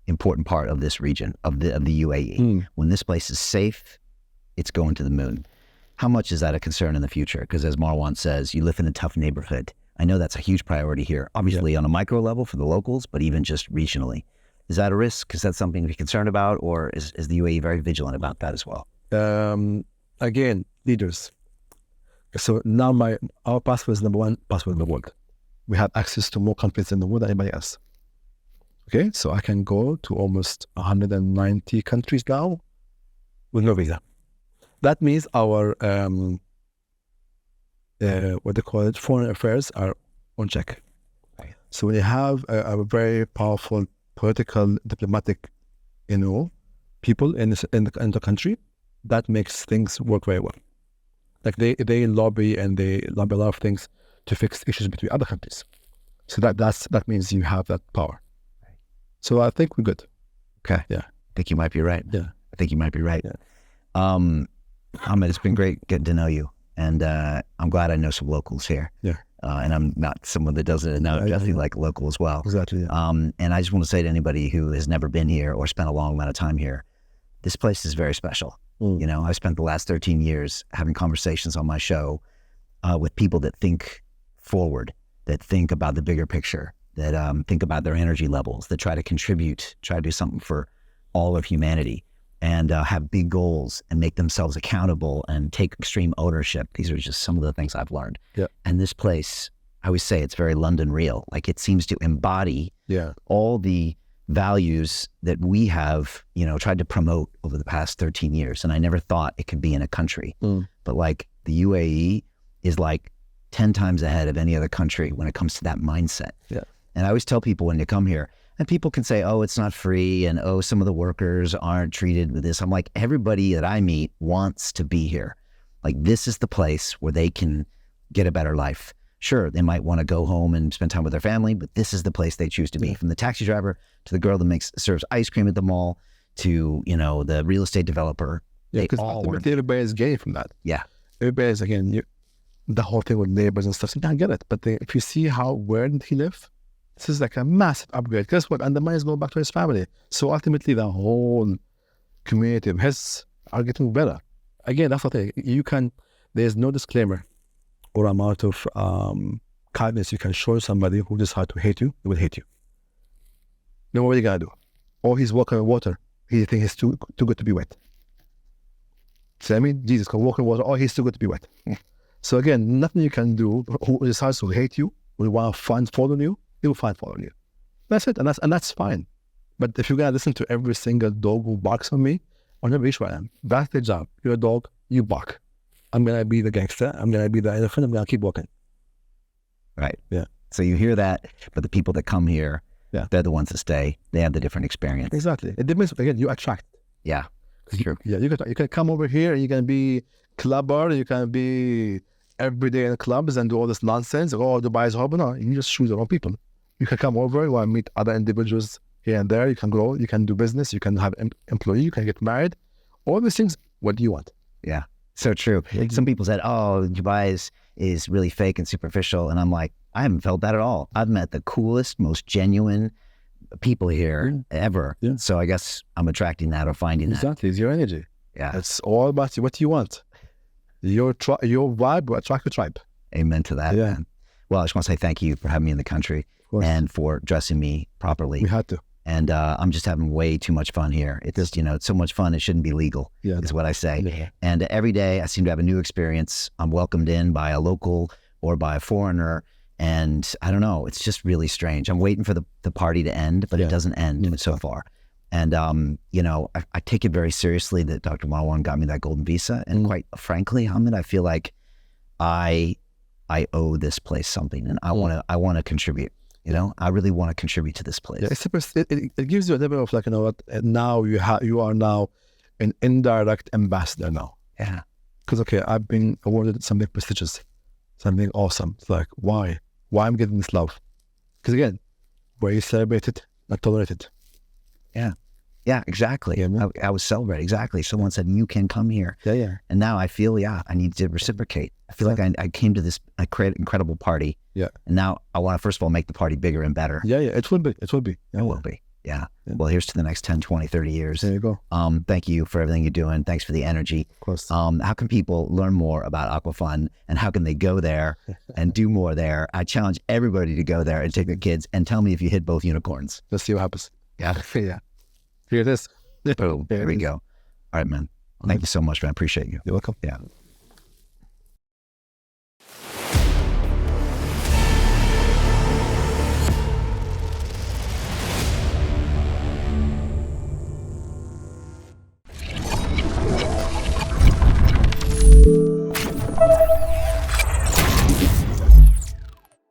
important part of this region, of the UAE. When this place is safe, it's going to the moon. How much is that a concern in the future? Because as Marwan says, you live in a tough neighborhood. I know that's a huge priority here, obviously on a micro level for the locals, but even just regionally. Is that a risk? Is that something to be concerned about, or is the UAE very vigilant about that as well? Again, leaders. So now our passport is number one passport in the world. We have access to more countries in the world than anybody else. Okay, so I can go to almost 190 countries now with no visa. That means our what they call it, foreign affairs are on check. Right. So when you have a very powerful political, diplomatic, people in the country, that makes things work very well. Like they lobby a lot of things to fix issues between other countries. So that means you have that power. Right. So I think we're good. Okay. Yeah. I think you might be right. Yeah. I think you might be right. Yeah. Ahmed, it's been great getting to know you. And I'm glad I know some locals here. Yeah. And I'm not someone that doesn't know, definitely like local as well. Exactly. Yeah. And I just want to say to anybody who has never been here or spent a long amount of time here, this place is very special. I've spent the last 13 years having conversations on my show with people that think forward, that think about the bigger picture, that think about their energy levels, that try to contribute, try to do something for all of humanity, and have big goals and make themselves accountable and take extreme ownership. These are just some of the things I've learned. Yeah. And this place, I always say it's very London real. Like it seems to embody all the values that we have, tried to promote over the past 13 years. And I never thought it could be in a country. But like the UAE is like 10 times ahead of any other country when it comes to that mindset. Yeah. And I always tell people when you come here, and people can say, oh, it's not free, and oh, some of the workers aren't treated with this. I'm like, everybody that I meet wants to be here. Like, this is the place where they can get a better life. Sure, they might want to go home and spend time with their family, but this is the place they choose to be. From the taxi driver to the girl that serves ice cream at the mall to, the real estate developer. Yeah, they because all want. everybody is gaining from that. Yeah. Everybody is, again, the whole thing with neighbors and stuff, so you can't get it. But if you see where did he live? This is like a massive upgrade. Guess what? And the money is going back to his family. So ultimately, the whole community of his are getting better. Again, that's the thing. There's no disclaimer or amount of kindness you can show somebody who decides to hate you. They will hate you. Then what are you going to do? Or he's walking on water. He thinks he's too good to be wet. So I mean, Jesus can walk on water. Oh, he's too good to be wet. So again, nothing you can do. Who decides to hate you, will want to find fault on you, he will find fault on you. That's it, and that's fine. But if you're gonna listen to every single dog who barks on me, I'll never reach where I am. That's the job. You're a dog, you bark. I'm gonna be the gangster, I'm gonna be the elephant, I'm gonna keep walking. Right. Yeah. So you hear that, but the people that come here, they're the ones that stay. They have the different experience. Exactly. It depends, again, you attract. Yeah, it's true. Yeah, you can come over here and you can be clubber, you can be every day in the clubs and do all this nonsense. Oh, Dubai is horrible. No, you just choose your own people. You can come over, you want to meet other individuals here and there. You can grow, you can do business, you can have employee, you can get married. All these things, what do you want? Yeah, so true. Some people said, oh, Dubai is really fake and superficial. And I'm like, I haven't felt that at all. I've met the coolest, most genuine people here ever. Yeah. So I guess I'm attracting that or finding that. Exactly, it's your energy. Yeah. It's all about what you want. Your vibe will attract your tribe. Amen to that. Yeah. Man. Well, I just want to say thank you for having me in the country and for dressing me properly. We had to. And I'm just having way too much fun here. It's just, it's so much fun. It shouldn't be legal, is what I say. Yeah. And every day I seem to have a new experience. I'm welcomed in by a local or by a foreigner. And I don't know, it's just really strange. I'm waiting for the party to end, but it doesn't end so far. And, I take it very seriously that Dr. Marwan got me that golden visa. And quite frankly, Ahmed, I feel like I owe this place something and I want to contribute. I really want to contribute to this place. Yeah, it gives you a level of like, now you are now an indirect ambassador now. Yeah. Because, I've been awarded something prestigious, something awesome. It's like, why? Why I'm getting this love? Because again, where you celebrated, not tolerated. Yeah. Yeah, exactly. Yeah, I was celebrating. Exactly. Someone said, you can come here. Yeah, yeah. And now I feel, I need to reciprocate. I feel like I came to this incredible party. Yeah. And now I want to, first of all, make the party bigger and better. Yeah, yeah. It will be. It will be. It will be. Yeah. Well, here's to the next 10, 20, 30 years. There you go. Thank you for everything you're doing. Thanks for the energy. Of course. How can people learn more about AquaFun and how can they go there and do more there? I challenge everybody to go there and take their kids and tell me if you hit both unicorns. Let's see what happens. Yeah. Yeah. Here it is. Boom. There we go. All right, man. Thank you so much, man. I appreciate you. You're welcome. Yeah.